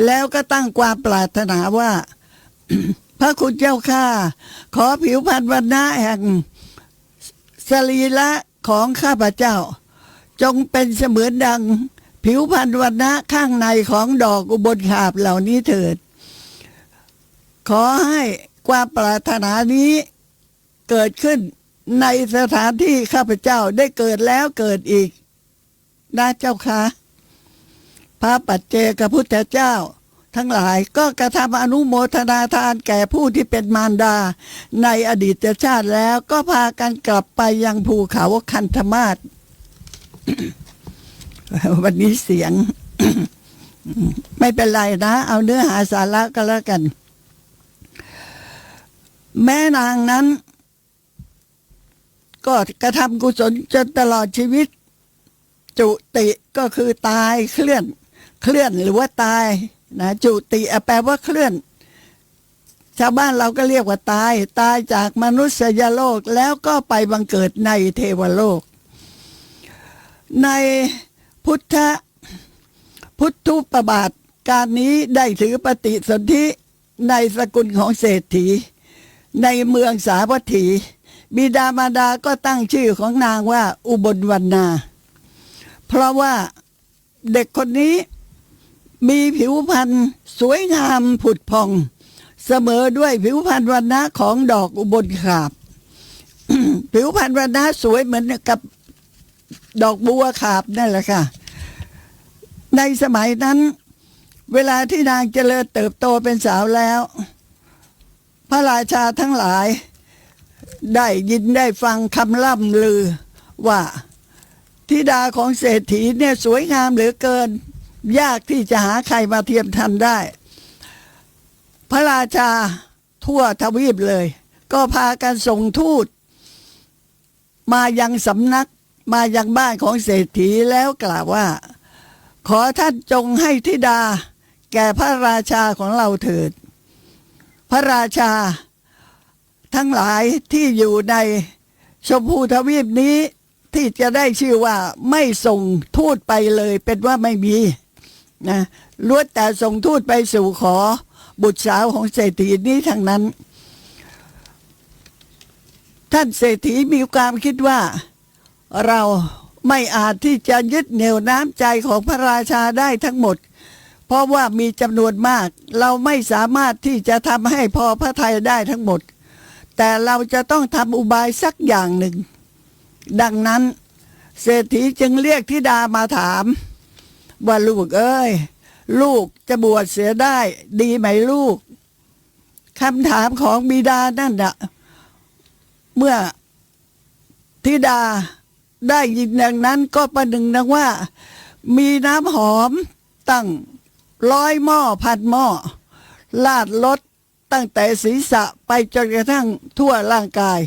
แล้วก็ตั้งความปรารถนาว่า พระคุณเจ้าข้าขอผิวพรรณวรรณะแห่งสรีระของข้าพเจ้าจงเป็นเสมือนดังผิวพรรณวรรณะข้างในของดอกอุบลขาบเหล่านี้เถิดขอให้ความปรารถนานี้เกิดขึ้นในสถานที่ข้าพเจ้าได้เกิดแล้วเกิดอีก นะเจ้าค่ะพระปัจเจกพุทธเจ้าทั้งหลายก็กระทำอนุโมทนาทานแก่ผู้ที่เป็นมารดาในอดีตชาติแล้วก็พากันกลับไปยังภูเขาคันธมาศ วันนี้เสียง ไม่เป็นไรนะ เอาเนื้อหาสาระก็แล้วกัน แม่นางนั้น ก็กระทำกุศลจนตลอดชีวิต จุติก็คือตายเคลื่อนหรือว่าตายนะจุติแปลว่าเคลื่อน ชาวบ้านเราก็เรียกว่าตายจากมนุษยโลกแล้วก็ไปบังเกิดในเทวโลก ในพุทธุปบาทการนี้ได้ถือปฏิสนธิในสกุลของเศรษฐีในเมืองสาวัตถี บิดามารดาก็ตั้งชื่อของนางว่าอุบลวรรณาเพราะว่าเด็กคนนี้มีผิวพรรณสวยงามผุดผ่องเสมอด้วยผิวพรรณวรรณะของดอกอุบลขาบ ผิวพรรณวรรณะสวยเหมือนกับดอกบัวขาบนั่นแหละค่ะในสมัยนั้นเวลาที่นางเจริญเติบโตเป็นสาวแล้วพระราชาทั้งหลายได้ยินได้ฟังคำล่ำลือว่าธิดาของเศรษฐีเนี่ยสวยงามเหลือเกินยากที่จะหาใครมาเทียมทันได้พระราชาทั่วทวีปเลยก็พากันส่งทูตมายังสำนักมายังบ้านของเศรษฐีแล้วกล่าวว่าขอท่านจงให้ธิดาแก่พระราชาของเราเถิดพระราชาทั้งหลายที่อยู่ในชมพูทวีปนี้ที่จะได้ชื่อว่าไม่ส่งทูตไปเลยเป็นว่าไม่มีนะล้วนแต่ส่งทูตไปสู่ขอบุตรสาวของเศรษฐีนี้ทั้งนั้นท่านเศรษฐีมีความคิดว่าเราไม่อาจที่จะยึดเหนี่ยวน้ำใจของพระราชาได้ทั้งหมดเพราะว่ามีจำนวนมากเราไม่สามารถที่จะทำให้พอพระทัยได้ทั้งหมดแต่เราจะต้องทำอุบายสักอย่างหนึ่งดังนั้นเศรษฐีจึงเรียกธิดามาถามว่าลูกเอ้ยลูกจะบวชเสียได้ดีไหมลูกคำถามของบิดานั่นน่ะเมื่อธิดาได้ยินอย่างนั้นก็ประหนึ่งดังว่ามีน้ำหอมตั้ง100 หม้อพันหม้อลาดรถตั้งแต่ศีรษะไปจนกระทั่งทั่วร่างกาย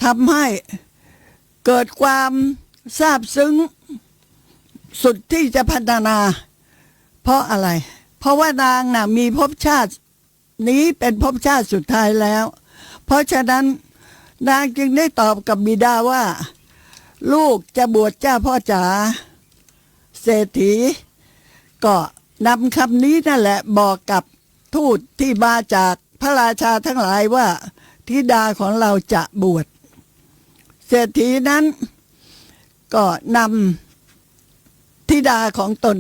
ทำให้เกิดความซาบซึ้งสุดที่จะพัฒนาเพราะอะไรเพราะว่านางน่ะมีภพชาตินี้เป็นภพชาติสุดท้ายแล้วเพราะฉะนั้นนางจึงได้ตอบกับบิดาว่าลูกจะบวชเจ้าพ่อจ๋าเศรษฐีก็นำคำนี้นั่นแหละบอกกับทูตที่มาจากพระราชาทั้งหลายว่าธิดาของเราจะบวชเศรษฐีนั้นก็นำธิดาของตน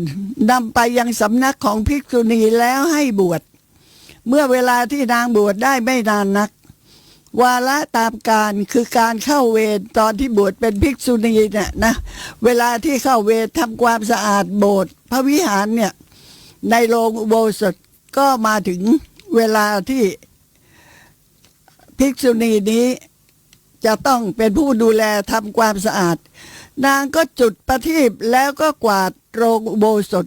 นำไปยังสำนักของภิกษุณีแล้วให้บวชเมื่อเวลาที่นางบวชได้ไม่นานนักวาระตามการคือการเข้าเวรตอนที่บวชเป็นภิกษุณีเนี่ยนะเวลาที่เข้าเวรทำความสะอาดโบสถ์พระวิหารเนี่ยในโรงอุโบสถก็มาถึงเวลาที่ภิกษุณีนี้จะต้องเป็นผู้ดูแลทำความสะอาดนางก็จุดประทีปแล้วก็กวาดโรงอุโบสถ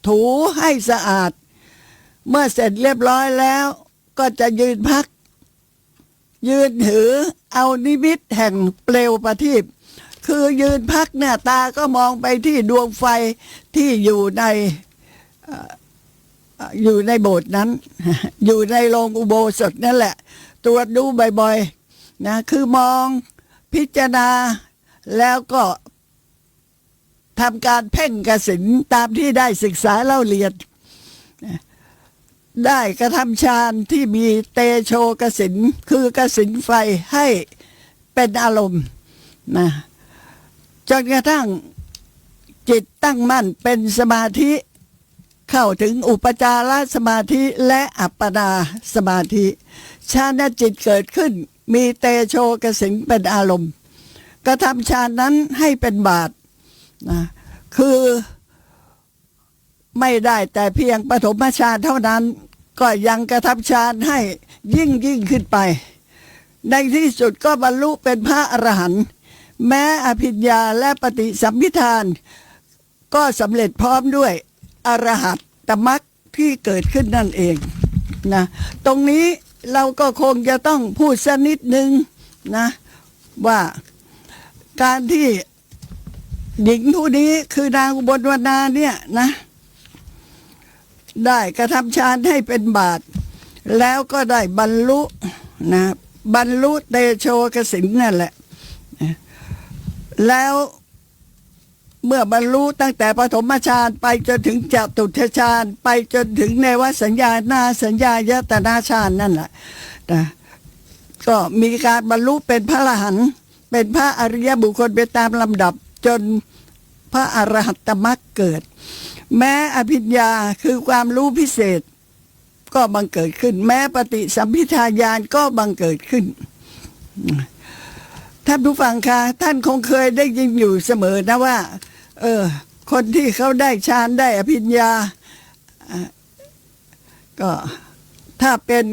ถูให้สะอาดเมื่อเสร็จเรียบร้อยแล้วก็จะยืนพักยืนถือเอานิมิตแห่งเปลวประทีปคือยืนพักเนี่ยตาก็มองไปที่ดวงไฟที่อยู่ในโบสถ์นั้นอยู่ในโรงอุโบสถนั่นแหละตรวจดูบ่อยๆนะคือมองพิจารณาแล้วก็ทำการเพ่งกสิณตามที่ได้ศึกษาเล่าเรียนได้กระทำฌานที่มีเตโชกสิณคือกสิณไฟให้เป็นอารมณ์นะจนกระทั่งจิตตั้งมั่นเป็นสมาธิเข้าถึงอุปจารสมาธิและอัปปนาสมาธิฌานจิตเกิดขึ้นมีเตโชกสิณเป็นอารมณ์กระทำฌานนั้นให้เป็นบาตรนะ คือไม่ได้แต่เพียงปฐมฌานเท่านั้นก็ยังกระทำฌานให้ยิ่งขึ้นไปในที่สุดก็บรรลุเป็นพระอรหันต์แม้อภิญญาและปฏิสัมภิทานก็สำเร็จพร้อมด้วยอรหัตตมรรคที่เกิดขึ้นนั่นเองนะตรงนี้เราก็คงจะต้องพูดสักนิดนึงนะว่าการที่หญิงผู้นี้คือนางอุบลวรรณาเนี่ยนะได้กระทำฌานให้เป็นบาทแล้วก็ได้บรรลุนะบรรลุเตโชกสินนั่นแหละแล้วเมื่อบรรลุตั้งแต่ปฐมฌานไปจนถึงจตุตฌานไปจนถึงเนวสัญญานาสัญญายตนาฌานนั่นแหละนะก็มีการบรรลุเป็นพระอรหันต์เป็นพระอริยบุคคลไปตามลำดับจนพระอรหัตตมรรคเกิดแม้อภิญญาคือความรู้พิเศษก็บังเกิดขึ้นแม้ปฏิสัมภิทาญาณก็บังเกิดขึ้นท่านผู้ฟังคะท่านคงเคยได้ยินอยู่เสมอนะว่าคนที่เขาได้ฌานได้อภิญญาก็ถ้าเป็น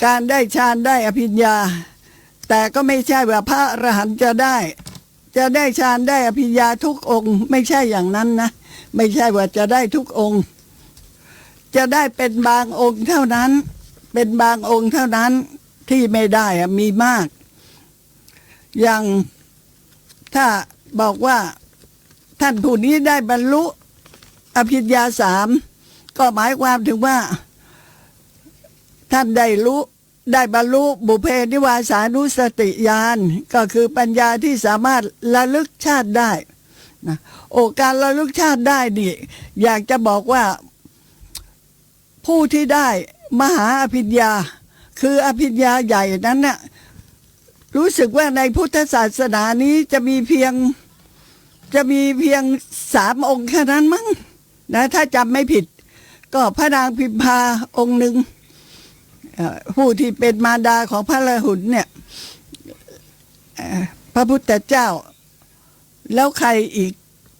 การได้ฌานได้อภิญญาแต่ก็ไม่ใช่ว่าพระอรหันต์จะได้ฌานได้อภิญญาทุกองค์ไม่ใช่อย่างนั้นนะไม่ใช่ว่าจะได้ทุกองค์จะได้เป็นบางองค์เท่านั้นเป็นบางองค์เท่านั้นที่ไม่ได้มีมากอย่างถ้าบอกว่าท่านผู้นี้ได้บรรลุอภิญญา3ก็หมายความถึงว่าท่านได้บรรลุบุพเพนิวาสานุสติญาณก็คือปัญญาที่สามารถระลึกชาติได้นะการระลึกชาติได้นี่อยากจะบอกว่าผู้ที่ได้มหาอภิญญาคืออภิญญาใหญ่นั้นน่ะรู้สึกว่าในพุทธศาสนานี้จะมีเพียง3 องค์แค่นั้นมั้งนะถ้าจำไม่ผิดก็พระนางพิมพาองค์หนึ่งผู้ที่เป็นมารดาของพระราหุลเนี่ยพระพุทธเจ้าแล้วใครอีก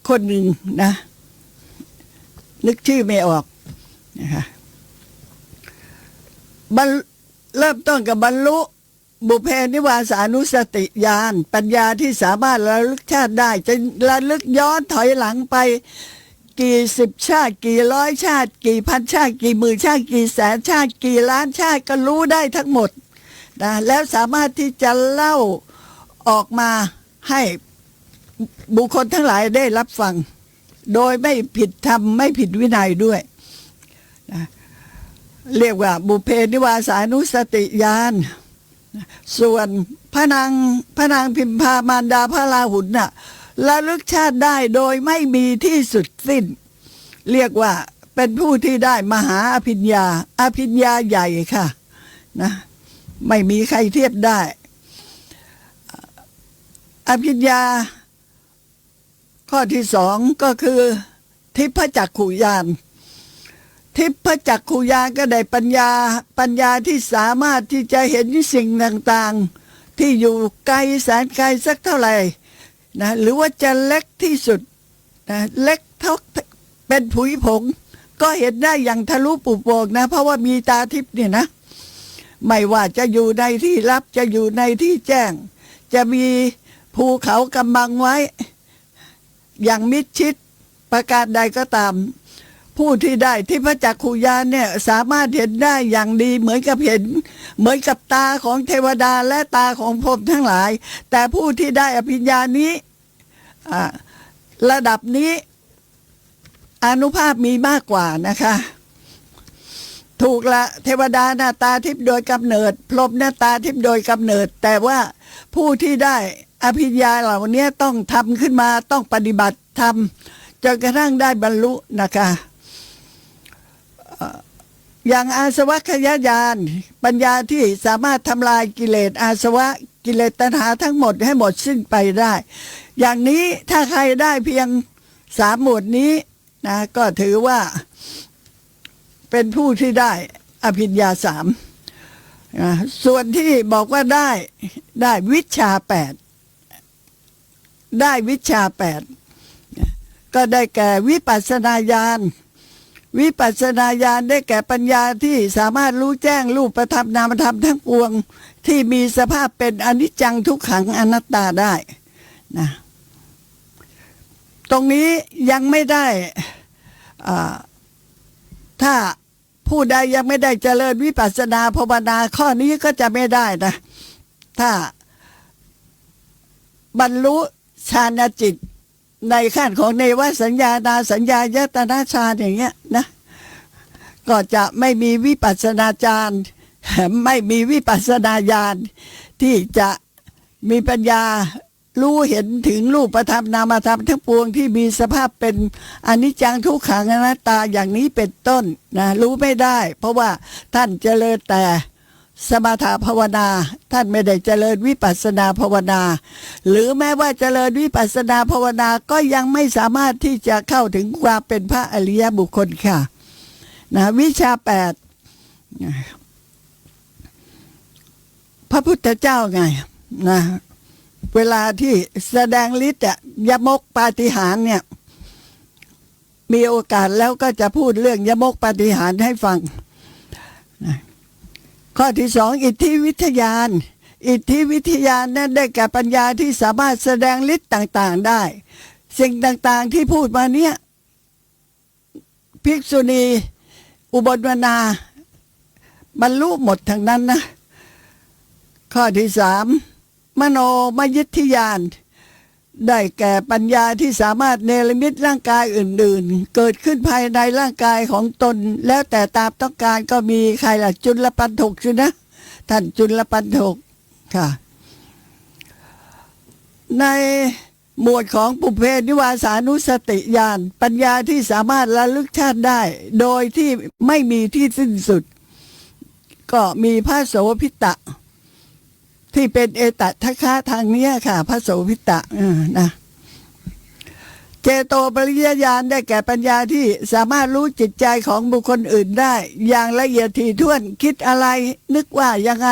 คนหนึ่งนะนึกชื่อไม่ออกนะคะเริ่มต้นกับบรรลุบุพเพนิวาสานุสติญาณปัญญาที่สามารถระลึกชาติได้จะระลึกย้อนถอยหลังไปกี่10 ชาติกี่ร้อยชาติกี่พันชาติกี่หมื่นชาติกี่แสนชาติกี่ล้านชาติก็รู้ได้ทั้งหมดนะแล้วสามารถที่จะเล่าออกมาให้บุคคลทั้งหลายได้รับฟังโดยไม่ผิดธรรมไม่ผิดวินัยด้วยนะเรียกว่าบุพเพนิวาสานุสติญาณส่วนพระนางพิมพามารดาพระราหุลน่ะระลึกชาติได้โดยไม่มีที่สุดสิ้นเรียกว่าเป็นผู้ที่ได้มหาอภิญญาใหญ่ค่ะนะไม่มีใครเทียบได้อภิญญาข้อที่2ก็คือทิพจักขุญาณทิพจักขุญาณก็ได้ปัญญาที่สามารถที่จะเห็นสิ่งต่างๆที่อยู่ไกลแสนไกลสักเท่าไหร่นะหรือว่าจะเล็กที่สุดนะเล็กเท่าเป็นผุยผงก็เห็นได้อย่างทะลุปุโปร่งนะเพราะว่ามีตาทิพย์เนี่ยนะไม่ว่าจะอยู่ในที่ลับจะอยู่ในที่แจ้งจะมีภูเขากำบังไว้อย่างมิดชิดประการใดก็ตามผู้ที่ได้ทิพจักขุญาณเนี่ยสามารถเห็นได้อย่างดีเหมือนกับตาของเทวดาและตาของพรหมทั้งหลายแต่ผู้ที่ได้อภิญญานี้ระดับนี้อานุภาพมีมากกว่านะคะถูกละเทวดาหน้าตาทิพย์โดยกำเนิดพรหมหน้าตาทิพย์โดยกำเนิดแต่ว่าผู้ที่ได้อภิญญาเหล่านี้ต้องทำขึ้นมาต้องปฏิบัติทำจนกระทั่งได้บรรลุนะคะอย่างอาสวะขยญาณปัญญาที่สามารถทำลายกิเลสอาสวะกิเลสตัณหาทั้งหมดให้หมดสิ้นไปได้อย่างนี้ถ้าใครได้เพียง3 หมวดนี้นะก็ถือว่าเป็นผู้ที่ได้อภิญญา3นะส่วนที่บอกว่าได้วิชชา8ได้วิชชา8 ก็ได้แก่วิปัสสนาญาณวิปัสสนาญาณได้แก่ปัญญาที่สามารถรู้แจ้งรูปธรรมนามธรรมทั้งปวงที่มีสภาพเป็นอนิจจังทุกขังอนัตตาได้นะตรงนี้ยังไม่ได้ถ้าผู้ใดยังไม่ได้เจริญวิปัสสนาภาวนาข้อนี้ก็จะไม่ได้นะถ้าบรรลุฌานจิตในขั้นของเนวสัญญานาสัญญายตนะฌานอย่างเงี้ยนะก็จะไม่มีวิปัสสนาญาณไม่มีวิปัสสนาญาณที่จะมีปัญญารู้เห็นถึงรูปธรรมนามธรรมทั้งปวงที่มีสภาพเป็นอนิจจังทุกขังอนัตตาอย่างนี้เป็นต้นนะรู้ไม่ได้ เพราะว่าท่านเจริญแต่สมถภาวนาท่านไม่ได้เจริญวิปัสสนาภาวนาหรือแม้ว่าเจริญวิปัสสนาภาวนาก็ยังไม่สามารถที่จะเข้าถึงความเป็นพระอริยบุคคลค่ะนะวิชา8พระพุทธเจ้าไงนะเวลาที่แสดงฤทธิ์ยมกปาฏิหาริย์เนี่ยมีโอกาสแล้วก็จะพูดเรื่องยมกปาฏิหาริย์ให้ฟังนะข้อที่2อิทธิวิทยานอิทธิวิทยานนั้นได้แก่ปัญญาที่สามารถแสดงฤทธิ์ต่างๆได้สิ่งต่างๆที่พูดมาเนี่ยภิกษุณีอุบลวนาบรรลุหมดทั้งนั้นนะข้อที่3มโนมยิทธิญาณได้แก่ปัญญาที่สามารถเนรมิตร่างกายอื่นๆเกิดขึ้นภายในร่างกายของตนแล้วแต่ตามต้องการก็มีใครล่ะจุลปันถกใช่นะท่านจุลปันถกค่ะในหมวดของปุเพนิวาสานุสติญาณปัญญาที่สามารถระลึกชาติได้โดยที่ไม่มีที่สิ้นสุดก็มีพระโสภิตะที่เป็นเอตทัคคะทางนี้ค่ะพระโสภิตะนะเจโตปริยญาณได้แก่ปัญญาที่สามารถรู้จิตใจของบุคคลอื่นได้อย่างละเอียดถี่ถ้วนคิดอะไรนึกว่ายังไง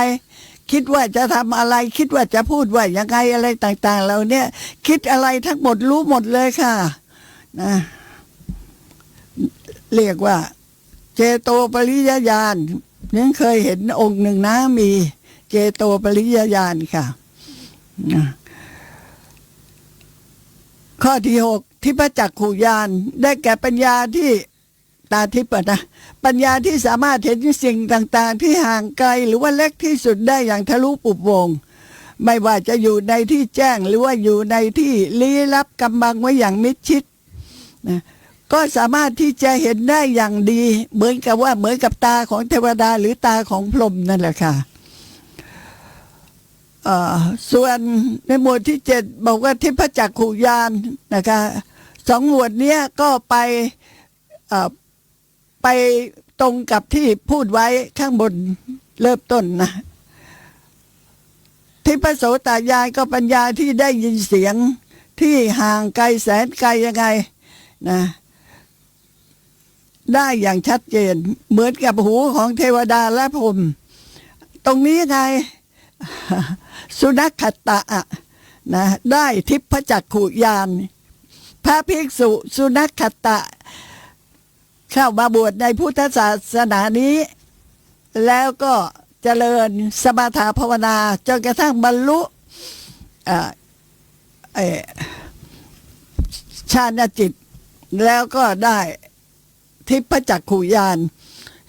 คิดว่าจะทำอะไรคิดว่าจะพูดว่ายังไงอะไรต่างๆเราเนี่ยคิดอะไรทั้งหมดรู้หมดเลยค่ะนะเรียกว่าเจโตปริยญาณนี่เคยเห็นองค์หนึ่งนะมีเจโตปริยญาณค่ะข้อที่6ทิพจักขุญาณได้แก่ปัญญาที่ตาทิพย์นะปัญญาที่สามารถเห็นสิ่งต่างๆที่ห่างไกลหรือว่าเล็กที่สุดได้อย่างทะลุปุบวงไม่ว่าจะอยู่ในที่แจ้งหรือว่าอยู่ในที่ลี้ลับกำบังไว้อย่างมิดชิดนะก็สามารถที่จะเห็นได้อย่างดีเหมือนกับตาของเทวดาหรือตาของพรหมนั่นแหละค่ะส่วนในหมวดที่7บอกว่าทิพจักขุญาณนะคะ2หมวดนี้ก็ไปตรงกับที่พูดไว้ข้างบนเริ่มต้นนะทิพโสตญาณก็ปัญญาที่ได้ยินเสียงที่ห่างไกลแสนไกลยังไงนะได้อย่างชัดเจนเหมือนกับหูของเทวดาและพรหมตรงนี้ไงสุนัขขัตตะนะได้ทิพจักขุญาณพระภิกษุสุนัขขัตตะเข้ามาบวชในพุทธศาสนานี้แล้วก็เจริญสมถภาวนาจนกระทั่งบรรลุฌานจิตแล้วก็ได้ทิพจักขุญาณ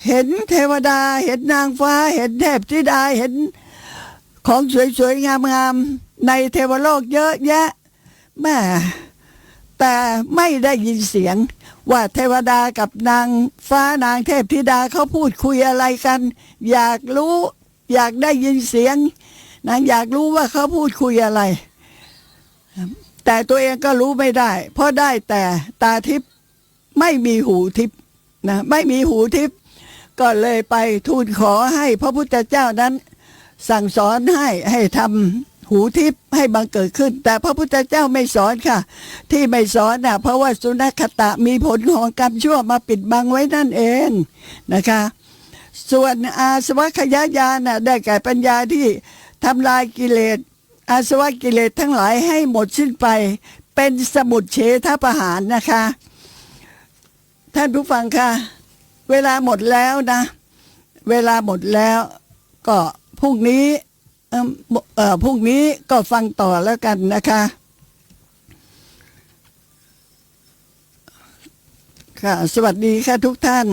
เห็นเทวดาเห็นนางฟ้าเห็นเทพธิดาเห็นของสวยๆงามๆในเทวโลกเยอะแยะแม่แต่ไม่ได้ยินเสียงว่าเทวดากับนางฟ้านางเทพธิดาเขาพูดคุยอะไรกันอยากรู้อยากได้ยินเสียงนางอยากรู้ว่าเขาพูดคุยอะไรแต่ตัวเองก็รู้ไม่ได้เพราะได้แต่ตาทิพย์ไม่มีหูทิพย์นะไม่มีหูทิพย์ก็เลยไปทูลขอให้พระพุทธเจ้านั้นสั่งสอนให้ทำหูทิพย์ให้บังเกิดขึ้นแต่พระพุทธเจ้าไม่สอนค่ะที่ไม่สอนเพราะว่าสุนัขตะมีผลของกรรมชั่วมาปิดบังไว้นั่นเองนะคะส่วนอาสวะขยญาณได้แก่ปัญญาที่ทำลายกิเลสอาสวะกิเลสทั้งหลายให้หมดสิ้นไป เป็นสมุดเฉทประหารนะคะ ท่านผู้ฟังค่ะเวลาหมดแล้วนะ เวลาหมดแล้วก็พรุ่งนี้พรุ่งนี้ก็ฟังต่อแล้วกันนะคะค่ะสวัสดีค่ะทุกท่าน